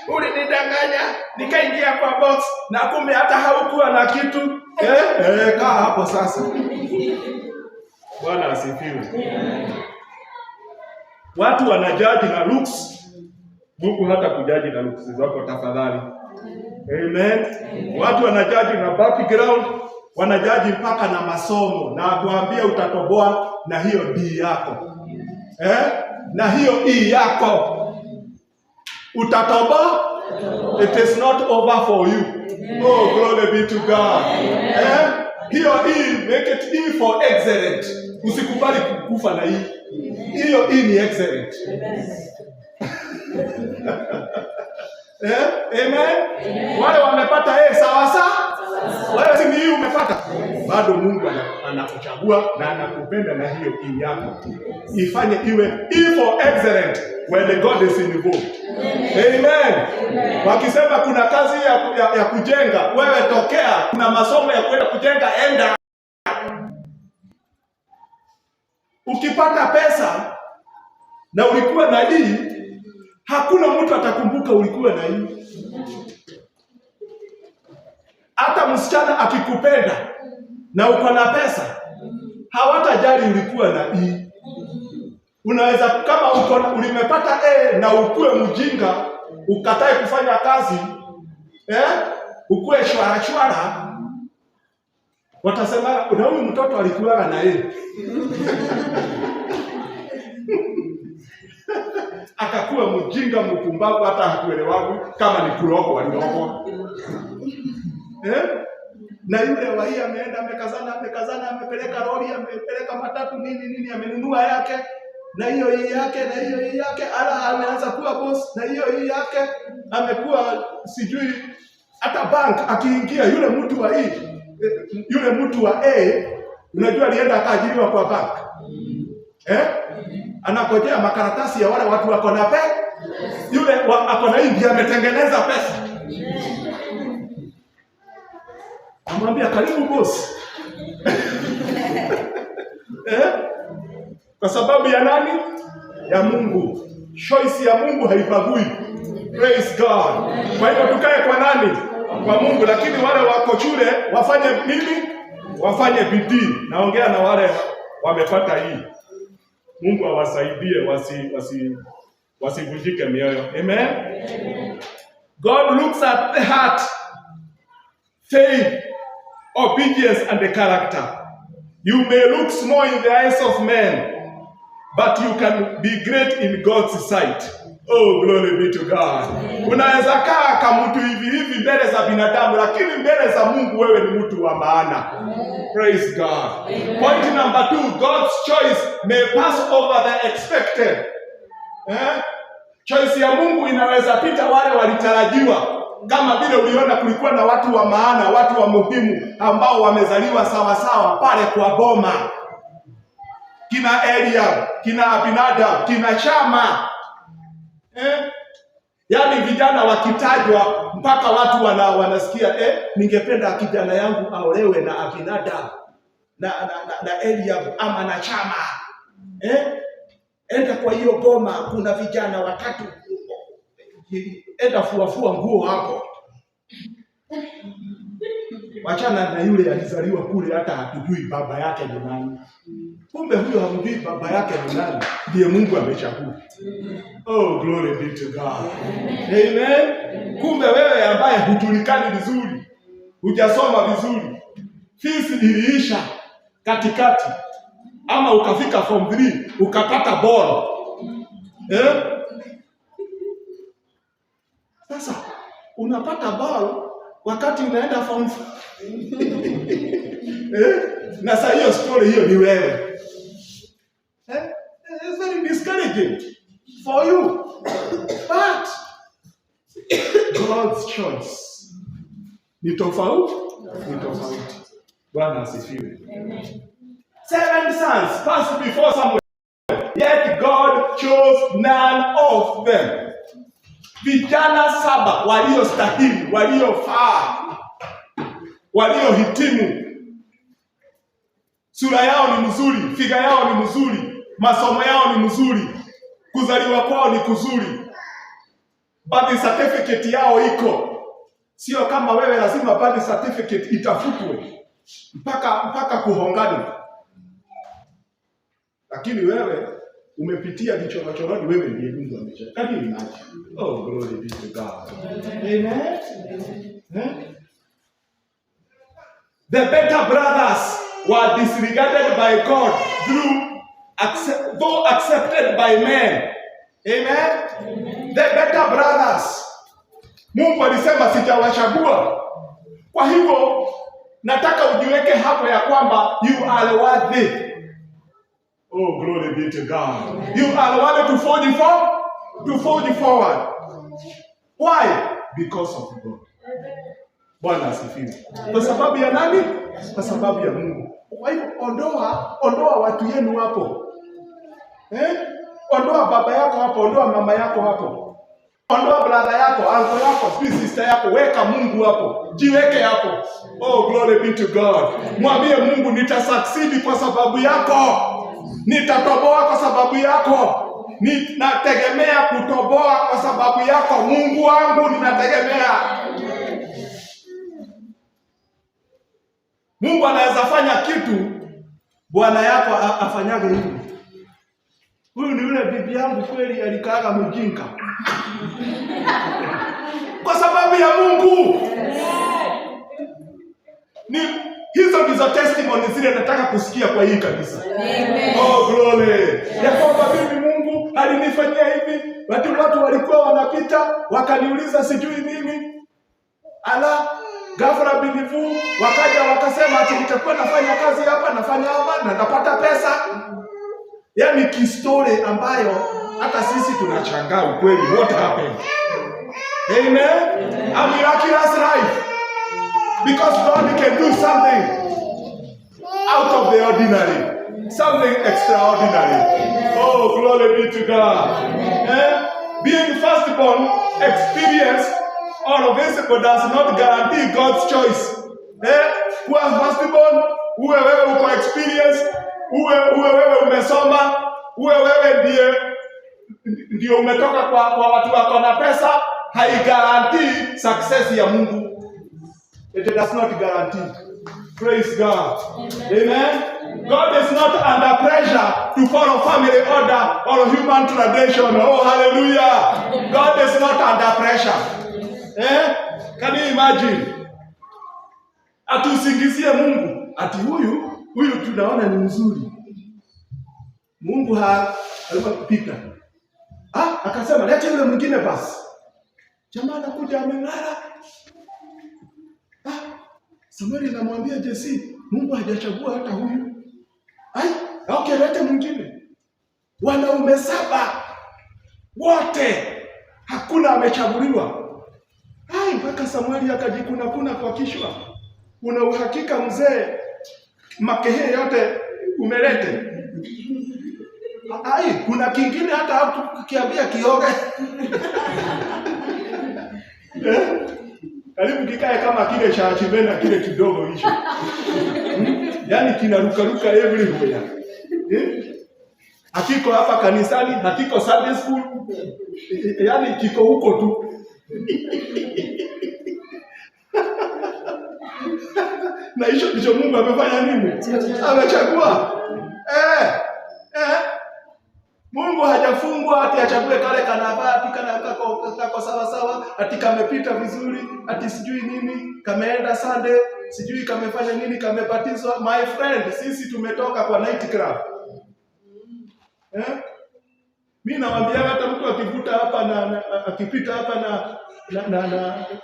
Ulinidanganya nikaingia kwa box na kumbe hata haukuwa na kitu. Kaa hapo sasa. Bwana asifiwe. Watu wanajaji na looks. Mungu hata kujaji na looks zako tafadhali. Amen. Watu wanajaji na background, wanajaji mpaka na masomo, na kuambia utatoboa na hiyo D yako. Na hiyo E yako. Utatoboa. It is not over for you. Oh, glory be to God. Hiyo E, make it E for excellent. Usikubali kukufa na hii. Hiyo E ni excellent. Amen. Wale wamepata sawa sawa. Wewe si hii umepata. Bado Mungu anakuchagua na anakupenda na hiyo E yako. Ifanye iwe E for excellent when God is involved. Amen. Wakisema kuna kazi ya kujenga, wewe tokea. Kuna masomo ya kwenda kujenga, enda. Ukipata pesa na ulikuwa na hii, hakuna mtu atakumbuka ulikuwa na hii. Hata msichana akikupenda na uko na pesa, hawatajali ulikuwa na hii. Unaweza kama ulimepata na ukue mjinga, ukatae kufanya kazi, ukue shwara, watasema na huyu mtoto alikuwa na akakuwa mjinga mpumbavu, hata hakuelewagu kama ni kuroko waliroko. Na yule wa hii ameenda amekazana, amepeleka lori, amepeleka matatu nini, amenunua yake na hiyo hii yake, ala ameanza kuwa boss na hiyo hii yake, amekuwa sijui hata bank akiingia yule mtu wa hii, yule mtu wa unajua alienda akaajiriwa kwa bank. Anakojea makaratasi ya wale watu wako na pesa. Yule ako na India ametengeneza pesa. Amwambia karibu boss. Kwa sababu ya nani? Ya Mungu. Choice ya Mungu haibagui. Praise God. Kwa hivyo tukae kwa nani? Kwa Mungu. Lakini wale wako shule wafanye nini? Wafanye bidii. Naongea na wale wamepata hii. Mungu awasaidie wasivunjike mioyo. Amen. God looks at the heart, faith, obedience and the character. You may look small in the eyes of men, but you can be great in God's sight. Oh, glory be to God. Unaweza kaa kama mtu hivi mbele za binadamu, lakini mbele za Mungu wewe ni mtu wa maana. Praise God. Point number 2, God's choice may pass over the expected. Choice ya Mungu inaweza pita wale walitarajiwa. Kama vile uliona kulikuwa na watu wa maana, watu wa muhimu ambao wamezaliwa sawa pale kwa boma. Kina Eliab, kina Abinadab, kina Shama. Yaani vijana wakitajwa mpaka watu wanasikia ningependa kijana yangu aolewe na Abinadab. na Eliab ama na chama. Enda kwa hiyo boma, kuna vijana watatu, enda fuafua nguo hapo. Wachana na yule alizaliwa kule, hata hatujui baba yake ni nani. Kumbe huyo hamjui baba yake ni nani, ndiye Mungu amechagua. Oh, glory be to God. Amen. Kumbe wewe ambaye hujulikani vizuri, hujasoma vizuri, fees iliisha katikati, ama ukafika form 3 ukapata ball. Sasa unapata ball wakati unaenda form 4. Na sasa hiyo story hiyo ni wewe. It's very discouraging for you. But God's choice ni tofauti. Bwana asifiwe. Amen. 7 sons passed before Samuel, yet God chose none of them. Vijana 7 waliostahili, waliofaa, waliohitimu. Sura yao ni mzuri, figa yao ni mzuri, masomo yao ni mzuri, kuzaliwa kwao ni kuzuri, birth certificate yao iko. Sio kama wewe lazima birth certificate itafutwe mpaka kuhongana. Lakini wewe umepitia vichorochoroni, wewe ndiye Mungu amechagua. Can you imagine? Oh, glory be to God. Amen. The better brothers were disregarded by God though accepted by men. Amen. The better brothers, Mungu alisema sitawachagua. Kwa hivyo nataka ujiweke hapo ya kwamba you are worthy. Oh, glory be to God. You are worthy to forge forward. Why? Because of God. Bwana asifiwe. Kwa sababu ya nani? Kwa sababu ya Mungu. Kwa hivyo ondoa watu yenu hapo. Ondoa baba yako hapo, ondoa mama yako hapo. Ondoa brother yako, uncle yako, sister yako, weka Mungu hapo. Jiweke hapo. Oh, glory be to God. Mwambie Mungu, nitasucceed kwa sababu yako. Nitatoboa kwa sababu yako. Ninategemea kutoboa kwa sababu yako. Mungu wangu ninategemea. Mungu anaweza fanya kitu bwana yako afanyage hivi. Huyu ni yule bibi yangu kweli alikaaga mjinga. Kwa sababu ya Mungu. Hizo ndizo testimony zile nataka kusikia kwa hii kanisa. Amen. Oh, glory. Ya kwamba bibi Mungu alinifanyia hivi. Watu walikuwa wanapita wakaniuliza sijui nini. Ghafla binifu wakaja wakasema ati nitakuwa nafanya kazi hapa, nafanya hapa na napata pesa. Yaani kistori ambayo hata sisi tunachangaa ukweli what happened. Amen. A miraculous life. Because God can do something out of the ordinary. Something extraordinary. Oh, glory be to God. Being firstborn experience all of this, but does not guarantee God's choice. Kuwa firstborn, uwe wewe uko experience, uwe wewe umesoma, uwe wewe ndio umetoka kwa watu wako na pesa, haigarantii success ya Mungu. It does not guarantee. Praise God. Amen. God is not under pressure to follow family order or human tradition. Oh, hallelujah. God is not under pressure. Can you imagine? Atusingizie Mungu ati huyu tunaona ni mzuri. Mungu alipopita akasema leta yule mwingine basi. Jamaa anakuja ameng'ara. Samueli anamwambia Jesse, Mungu hajachagua hata huyu. Okay, leta mwingine. Wanaume 7 wote hakuna amechaguliwa. Mpaka Samueli akajikuna kwa kichwa. Una uhakika mzee makehe yote umelete? Kuna kingine hata ukiambia kioge. Karibu kikae kama kile cha Chimena kile kidogo hicho. Yaani kinarukaruka everywhere. Hakiko hapa kanisani, hakiko Sunday school. Yaani kiko huko tu. Na hicho ndicho Mungu amefanya nini? Amechagua. Mungu hajafungwa ati achague kale kanavaa ati kako sawa sawa ati kamepita vizuri ati sijui nini kameenda Sunday sijui kamefanya nini kamebatizwa. My friend, sisi tumetoka kwa night club. Mimi nawaambia hata mtu akivuta hapa na akipita hapa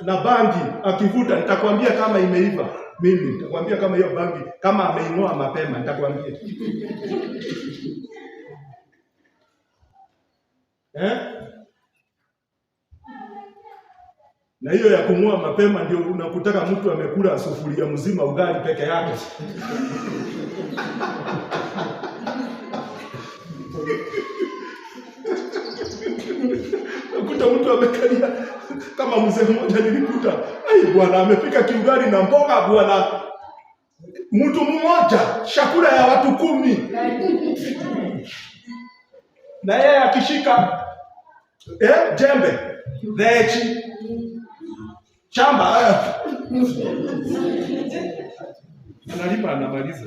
na bangi akivuta, nitakwambia kama imeiva. Mimi nitakwambia kama hiyo bangi kama ameinoa mapema, nitakwambia. Na hiyo ya kung'oa mapema ndio unakutaka mtu amekula sufuria mzima ugali peke yake. Nakuta mtu amekalia kama mzee mmoja nilikuta. Bwana amepika kiugali na mboga bwana. Mtu mmoja, chakula ya watu 10. Na yeye akishika jembe, thechi, shamba, analipa anamaliza.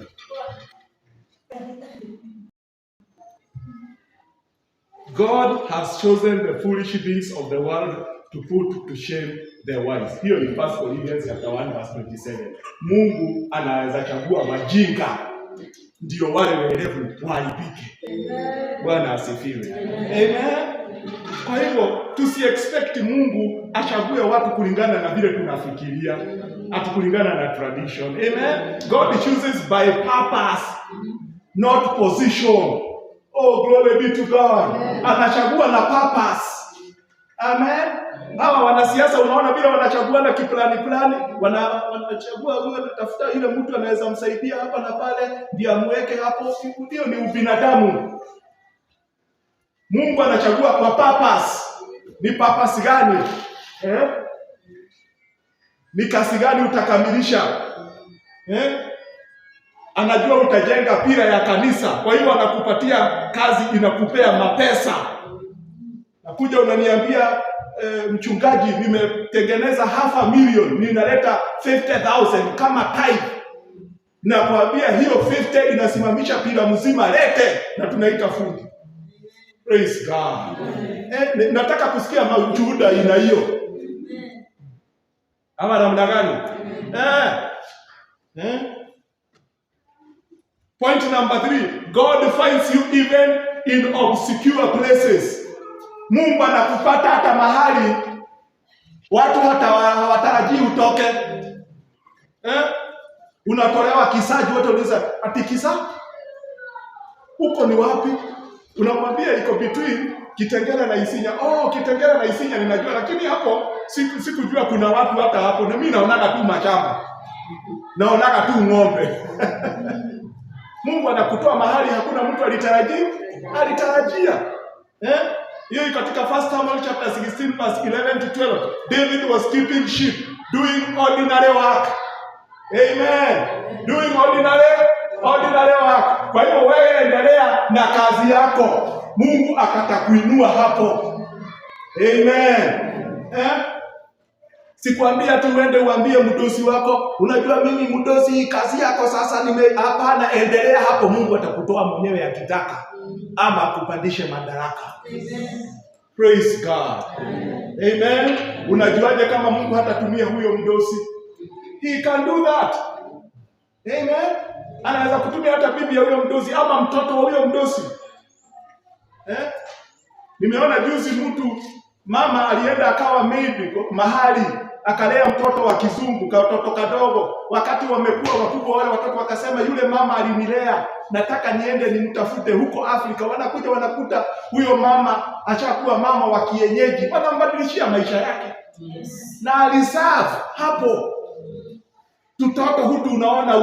God has chosen the foolish things of the world to put to shame the wise. Hiyo ni 1 Corinthians chapter 1 verse 27. Mungu anaweza chagua wajinga ndio wale werevu waibike. Bwana asifiwe. Amen. Kwa hivyo tusi-expect Mungu achague watu kulingana na vile tunafikiria, ati kulingana na tradition. Amen. God chooses by purpose, not position. Oh, glory be to God. Anachagua na purpose. Amen. Hawa wanasiasa unaona vile wanachagua na kiplani, wanachagua huyo anatafuta ile mtu anaweza msaidia hapa na pale, ndio amweke hapo. Hiyo ni ubinadamu. Mungu anachagua kwa purpose. Ni purpose gani? Ni kazi gani utakamilisha? Anajua utajenga pila ya kanisa, kwa hiyo anakupatia kazi, inakupea mapesa. Nakuja unaniambia mchungaji, nimetengeneza 500,000, ninaleta 50,000 kama tithe. Nakwambia hiyo 50 inasimamisha pila mzima, lete na tunaita fundi. Praise God. Nataka kusikia maushuhuda ina hiyo. Ama namna gani? Point number 3, God finds you even in obscure places. Mungu anakupata hata mahali watu hata hawatarajii utoke. Unatolewa Kisaji, watu wanauliza ati Kisa? Huko ni wapi? Unamwambia iko between Kitengela na Isinya. Oh, Kitengela na Isinya ninajua, lakini hapo sikujua kuna watu hata hapo. Na mimi naonaga tu mashamba. Naonaga tu ng'ombe. Mungu anakutoa mahali hakuna mtu alitarajia. Hiyo katika 1 Samuel chapter 16 verse 11 to 12. David was keeping sheep, doing ordinary work. Amen. Doing ordinary work. Kwa hiyo wewe endelea na kazi yako. Mungu akatakuinua hapo. Amen. Sikwambia tu uende uambie mdosi wako, unajua mimi mdosi kazi yako sasa hapana, endelea hapo. Mungu atakutoa mwenyewe akitaka, ama kupandishe madaraka. Praise God. Amen. Unajuaje kama Mungu hatatumia huyo mdosi? He can do that. Amen. Anaweza kutumia hata bibi ya huyo mdosi ama mtoto wa huyo mdosi. Nimeona juzi mtu mama alienda akawa maid mahali, akalea mtoto wa kizungu, katoto kadogo. Wakati wamekuwa wakubwa wale watoto wakasema, yule mama alinilea, nataka niende nimtafute huko Afrika. Wanakuja wanakuta huyo mama achakuwa mama wa kienyeji, wanambadilishia maisha yake. Na aliserve hapo. Tutoto hutu unaona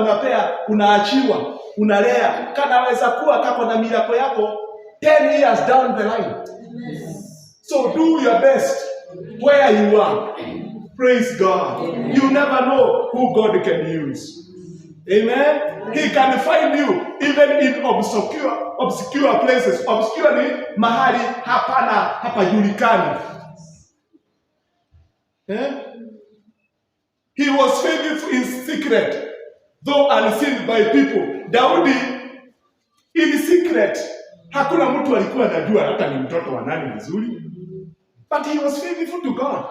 unaachiwa, unalea. Kanaweza kuwa kako na mirako yako 10 years down the line. So do your best where you are. Praise God. You never know who God can use. Amen. He can find you even in obscure places. Obscure ni mahali hapajulikani. He was faithful in secret, though unseen by people. Daudi in secret, hakuna mtu alikuwa anajua hata ni mtoto wa nani vizuri, but he was faithful to God.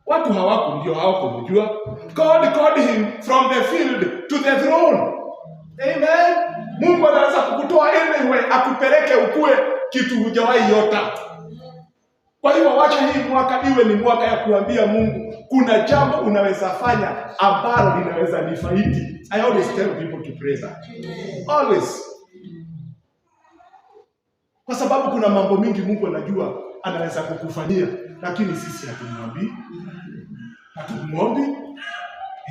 Watu hawakumjua. God called him from the field to the throne. Amen. Mungu anaweza kukutoa anywhere akupeleke ukue kitu hujawahi yota. Kwa hiyo wacha hii mwaka iwe ni mwaka ya kuambia Mungu kuna jambo unaweza fanya ambalo linaweza nifaidi. I always tell people to pray that. Always. Kwa sababu kuna mambo mingi Mungu anajua anaweza kukufanyia, lakini sisi hatumwambii.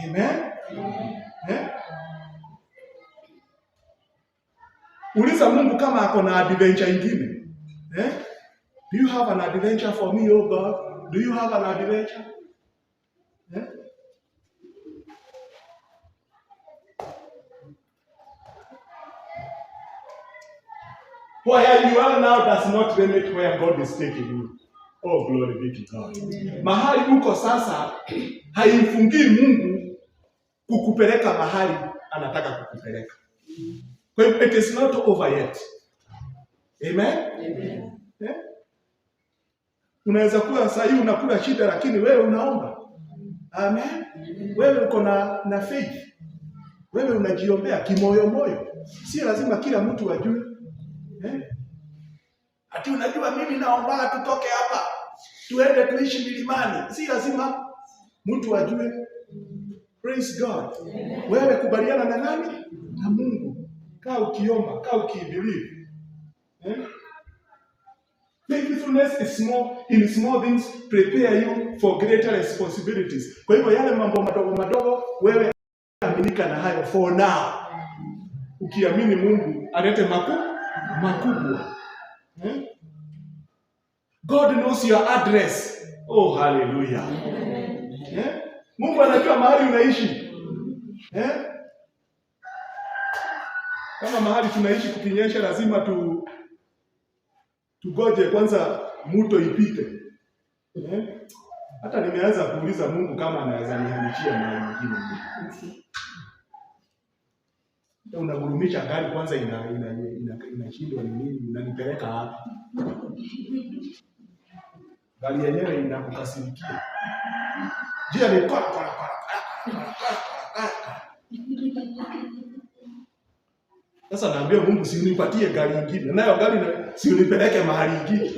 Amen. Uliza Mungu kama ako na adventure ingine. Do you have an adventure for me, oh God? Do you have an adventure? Where you are now does not limit where God is taking you. Oh, glory be to God. Mahali uko sasa haimfungii Mungu kukupeleka mahali anataka kukupeleka. Kwa hiyo it is not over yet. Amen? Amen. Yeah? Unaweza kuwa sasa hivi unakula shida lakini wewe unaomba. Amen. Wewe uko na faith. Wewe unajiombea kimoyo moyo. Si lazima kila mtu ajue. Ati unajua mimi naomba tutoke hapa tuende tuishi milimani. Si lazima mtu ajue. Praise God. Wewe kubaliana na nani? Na Mungu. Kaa ukiomba, kaa ukibelieve. Faithfulness is in small things prepare you for greater responsibilities. Kwa hivyo yale mambo madogo wewe aminika na hayo for now. Ukiamini Mungu alete makubwa. God knows your address. Oh, hallelujah. Mungu anajua mahali unaishi. Kama mahali tunaishi kukinyesha lazima tugoje kwanza mto ipite. Hata nimeanza kuuliza Mungu kama anaweza nihamishia mahali mwingine. Unagurumisha gari kwanza inashindwa ni nini? Unanipeleka hapa. Gari yenyewe inakukasirikia. Njia ni kwa. Sasa naambia Mungu si unipatie gari nyingine. Nayo gari si unipeleke mahali nyingine.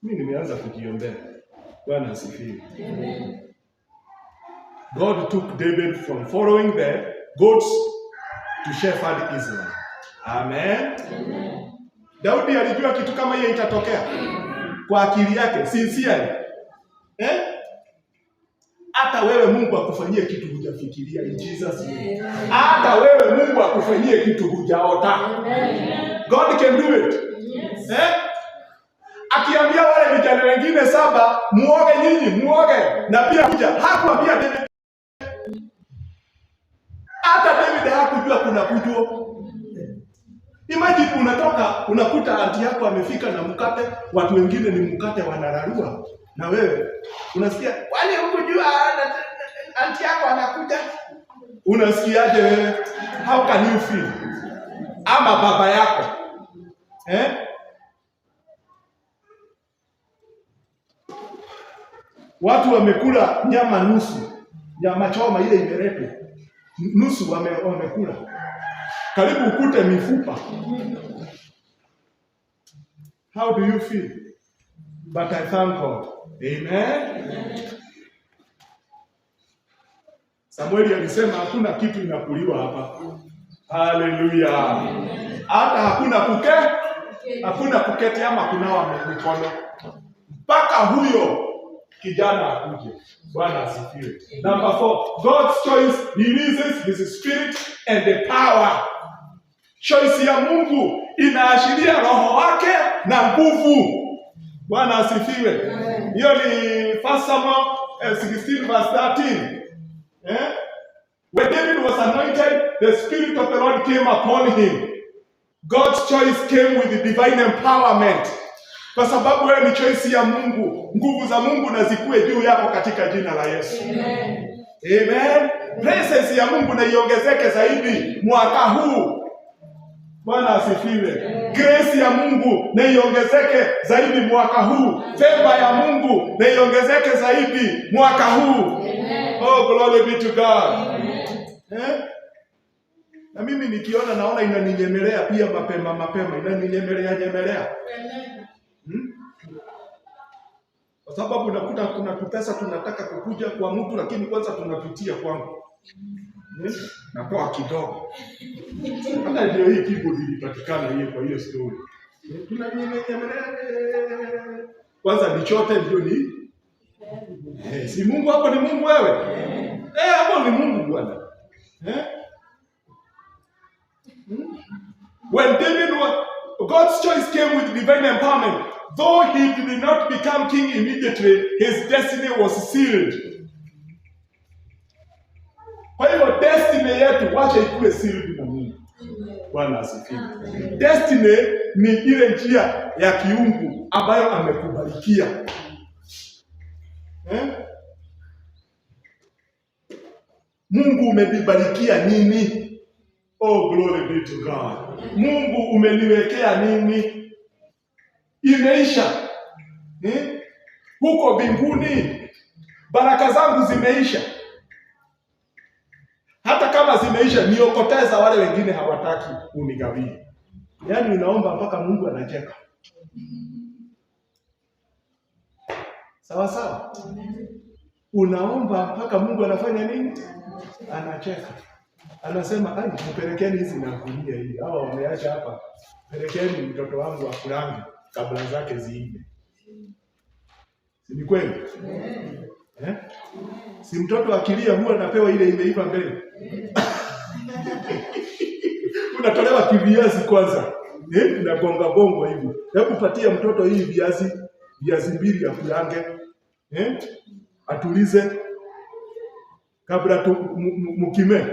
Mimi nimeanza kujiombea. Bwana asifiwe. God took David from following the goats to shepherd Israel. Amen. Daudi alijua kitu kama hiyo itatokea kwa akili yake sincerely. Hata wewe Mungu akufanyie kitu hujafikiria in Jesus name. Hata wewe Mungu akufanyie kitu hujaota. God can do it. Yes. Akiambia wale vijana wengine 7 muoge nyinyi, muoge na pia kuja. Hakuambia David. Hata David hakujua kuna kujua. Imagine unatoka unakuta anti yako amefika na mkate, watu wengine ni mkate wanararua. Na wewe unasikia wale hukujua anti yako anakuja. Unasikiaje wewe? How can you feel? Ama baba yako. Watu wamekula nyama nusu. Nyama choma ile imeletwa. Nusu wamekula. Karibu ukute mifupa. How do you feel? But I thank God. Amen. Samueli alisema hakuna kitu inakuliwa hapa. Hallelujah. Hata hakuna kuketi ama kunawa mikono. Mpaka huyo kijana akuje. Bwana asifiwe. Number 4, God's choice releases his spirit and the power. Choice ya Mungu inaashiria roho wake na nguvu. Bwana asifiwe. Hiyo ni 1 Samuel 16 verse 13. When David was anointed, the Spirit of the Lord came upon him. God's choice came with the divine empowerment. Kwa sababu wewe ni choice ya Mungu, nguvu za Mungu na zikue juu yako katika jina la Yesu. Amen. Amen. Presence ya Mungu na iongezeke zaidi mwaka huu. Bwana asifiwe. Grace ya Mungu na iongezeke zaidi mwaka huu. Favor ya Mungu na iongezeke zaidi mwaka huu. Amen. Oh, glory be to God. Amen. Na mimi nikiona naona inaninyemelea pia mapema inaninyemelea. Kwa sababu unakuta kuna pesa tunataka kukuja kwa mtu lakini kwanza tunapitia kwangu. Natoa kidogo. Hata ndio hii keyboard ilipatikana hiyo kwa hiyo story. Tunanyemelea. Kwanza nichote ndio ni. Si Mungu hapo ni Mungu wewe? Hapo ni Mungu Bwana. When David was, God's choice came with divine empowerment. Though he did not become king immediately, his destiny was sealed. Kwa hiyo destiny yetu wacha ikue sealed na Mungu. Bwana asifiwe. Destiny ni ile njia ya kiungu ambayo amekubarikia. Mungu umebarikia nini? Oh, glory be to God. Mungu umeniwekea nini? Imeisha. Huko mbinguni baraka zangu zimeisha. Hata kama zimeisha niokoteza wale wengine hawataki unigawie. Yaani unaomba mpaka Mungu anacheka. Sawa sawa? Unaomba mpaka Mungu anafanya nini? Anacheka. Anasema, mpelekeni hizi na kulia hii. Hawa wameacha hapa. Pelekeni mtoto wangu akulange kabla zake ziive. Si ni kweli? Si mtoto akilia huwa anapewa ile imeiva mbele. Unatolewa kiviazi kwanza. Unagonga bongo hivi. Hebu patia mtoto hii viazi mbili ya kulange. Atulize kabla mukime.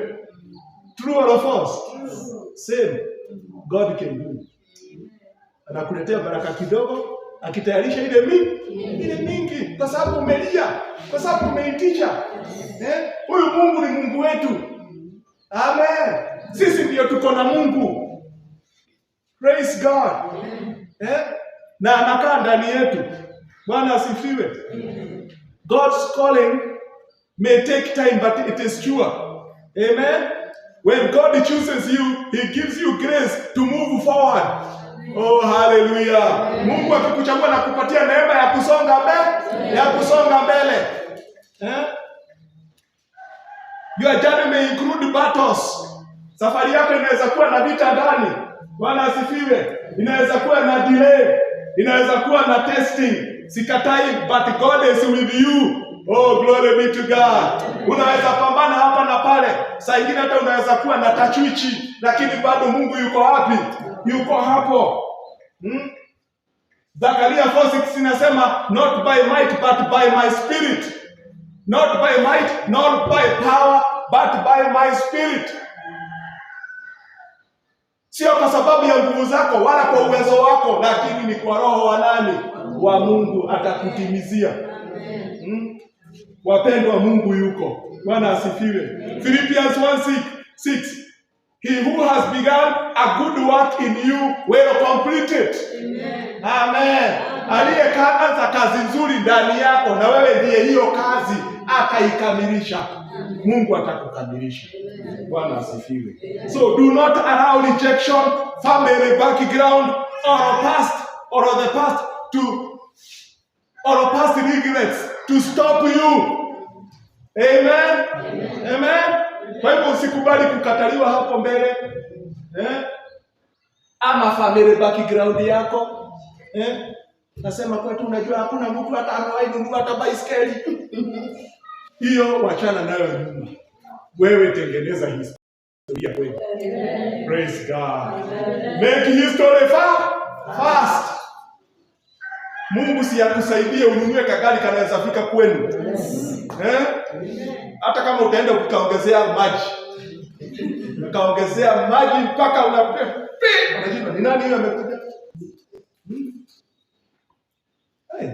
True or false? Same. God can do. Anakuletea baraka kidogo, akitayarisha ile mingi, kwa sababu umelia, kwa sababu umeitisha. Huyu Mungu ni Mungu wetu. Amen. Sisi ndio tuko na Mungu. Praise God. Na anakaa ndani yetu. Bwana asifiwe. God's calling may take time, but it is sure. Amen. When God chooses you, He gives you grace to move forward. Oh, hallelujah. Mungu akikuchagua na kupatia neema ya kusonga mbele. Your journey may include battles. Safari yako inaweza kuwa na vita ndani. Bwana asifiwe. Inaweza kuwa na delay. Inaweza kuwa na testing. Sikatai, but God is with you. Oh, glory be to God. Unaweza pambana hapa na pale. Saa ingine hata unaweza kuwa na tachwichi, lakini bado Mungu yuko wapi? Yuko hapo. Zakaria 4:6 inasema, not by might but by my spirit. Not by might, not by power, but by my spirit. Sio kwa sababu ya nguvu zako wala kwa uwezo wako, lakini ni kwa roho wa nani? Wa Mungu atakutimizia. Wapendwa, Mungu yuko. Bwana asifiwe. Philippians 1:6. He who has begun a good work in you will complete it. Amen. Aliyeanza kazi nzuri ndani yako na wewe ndiye hiyo kazi akaikamilisha. Mungu atakukamilisha. Bwana asifiwe. So do not allow rejection, family background or past regrets to stop you. Amen. Amen. Kwa hivyo usikubali kukataliwa hapo mbele. Ama family background yako. Nasema kwetu unajua hakuna mtu hata anawahi kununua hata baiskeli. Hiyo wachana nayo nyuma. Wewe tengeneza historia kweli. Praise God. Make history fast. Mungu si akusaidie ununue kagari kanaweza fika kwenu. Hata kama utaenda ukaongezea maji. Ukaongezea maji mpaka unajua ni nani yule amekuja?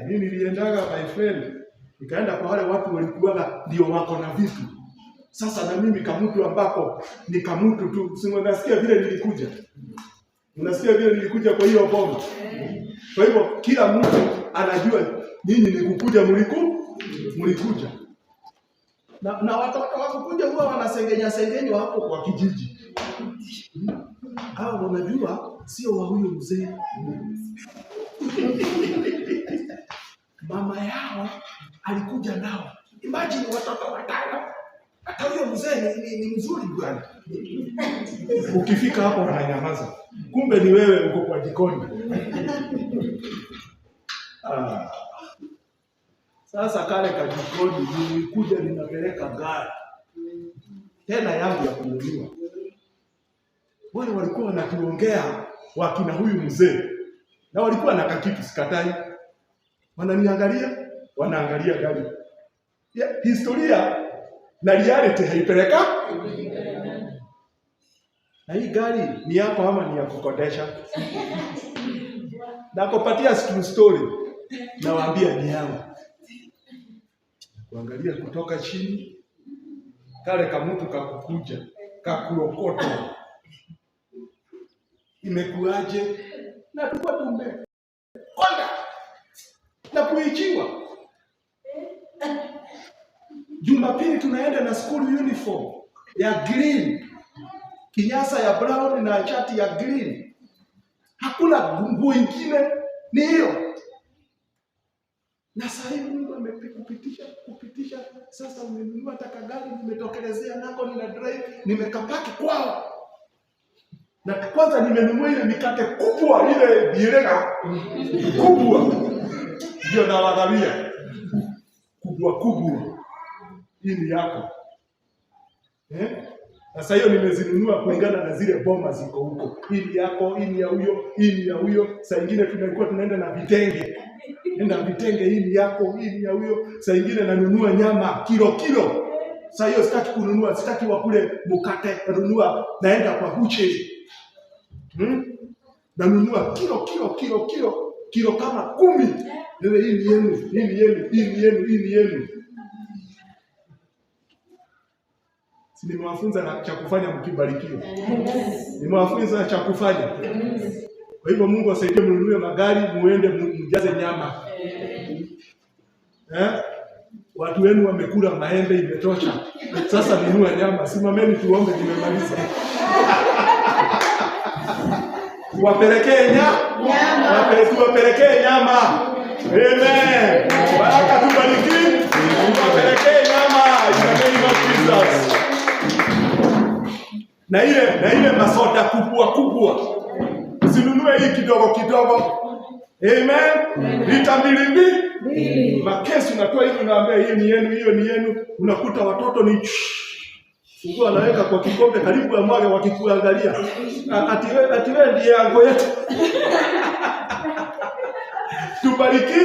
Mimi niliendaga my friend. Nikaenda kwa wale watu walikuwa ndio wako na vitu. Sasa na mimi kamutu ambako ni kamutu tu. Unasikia vile nilikuja. Unasikia vile nilikuja kwa hiyo boma. Kwa hivyo kila mtu anajua nyinyi ni kukuja mlikuja. Na watoto wakukuja huwa wanasengenya hapo kwa kijiji. Hao wanajua sio wa huyo mzee. Mama yao alikuja nao. Imagine watoto watano. Hata huyo mzee ni mzuri bwana. Ukifika hapo wananyamaza. Kumbe ni wewe uko kwa jikoni. Sasa kale kajikoni nilikuja ninapeleka gari. Tena yangu ya kununua. Wale walikuwa wanatuongea wakina huyu mzee. Na walikuwa na kakitu sikatai. Wananiangalia, wanaangalia gari. Historia na reality haipeleka. Na hii gari ni yako ama ni ya kukodesha? Nakupatia story. Nawaambia ni yangu. Kuangalia kutoka chini. Kale kamutu kakukuja. Kakurokoto. Imekuaje? Na tukua tumbe. Konda. Na kuichiwa. Jumapili tunaenda na school uniform ya green. Kinyasa ya brown na shati ya green. Hakuna nguo ingine ni hiyo. Na sasa Mungu amekupitisha sasa umenunua takagari nimetokelezea nako nina drive nimekapaki kwao. Na kwanza nimenunua ile mikate kubwa ile birega kubwa. Ndio na wadhamia. Kubwa. Hii ni yako. Sasa hiyo nimezinunua kulingana na zile boma ziko huko. Hii ni yako, hii ni ya huyo, hii ni ya huyo. Saa nyingine tunakuwa tunaenda na vitenge. Hii ni yako, hii ni ya huyo. Saa nyingine nanunua nyama kilo. Sasa hiyo sitaki kununua, sitaki wakule mkate, nanunua naenda kwa bucheri. Nanunua kilo kama 10. Hii ni yenu. Nimewafunza na cha kufanya mkibarikiwa. Nimewafunza cha kufanya. Kwa hivyo Mungu asaidie mnunue magari, muende mjaze nyama. Watu wenu wamekula maembe imetosha. Sasa nunua nyama. Simameni tuombe nimemaliza. Wapelekee nyama. Wapelekee nyama. Amen. Baraka tubariki. Wapelekee nyama. In the name of Jesus. Na ile masoda kubwa. Usinunue hii kidogo. Amen. Lita 2. Makesi unatoa hivi unaambia hiyo ni yenu. Unakuta watoto ni Mungu anaweka kwa kikombe karibu ya mwage wakikuangalia. Ati wewe ndiye yango yetu. Tubarikiwe.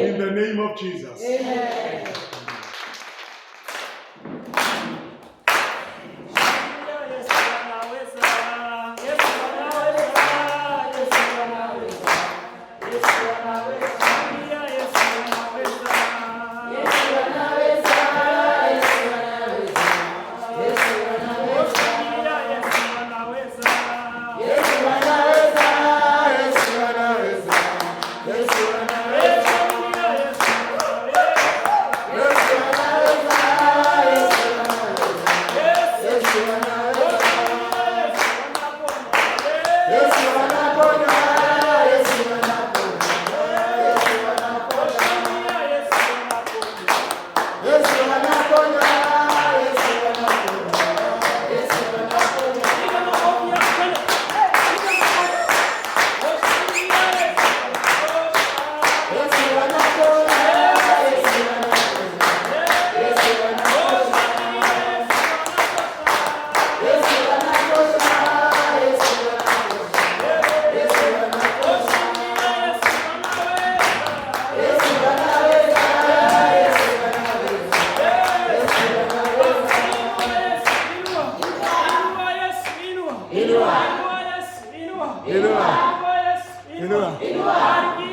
In the name of Jesus. Amen. Inua. Inua.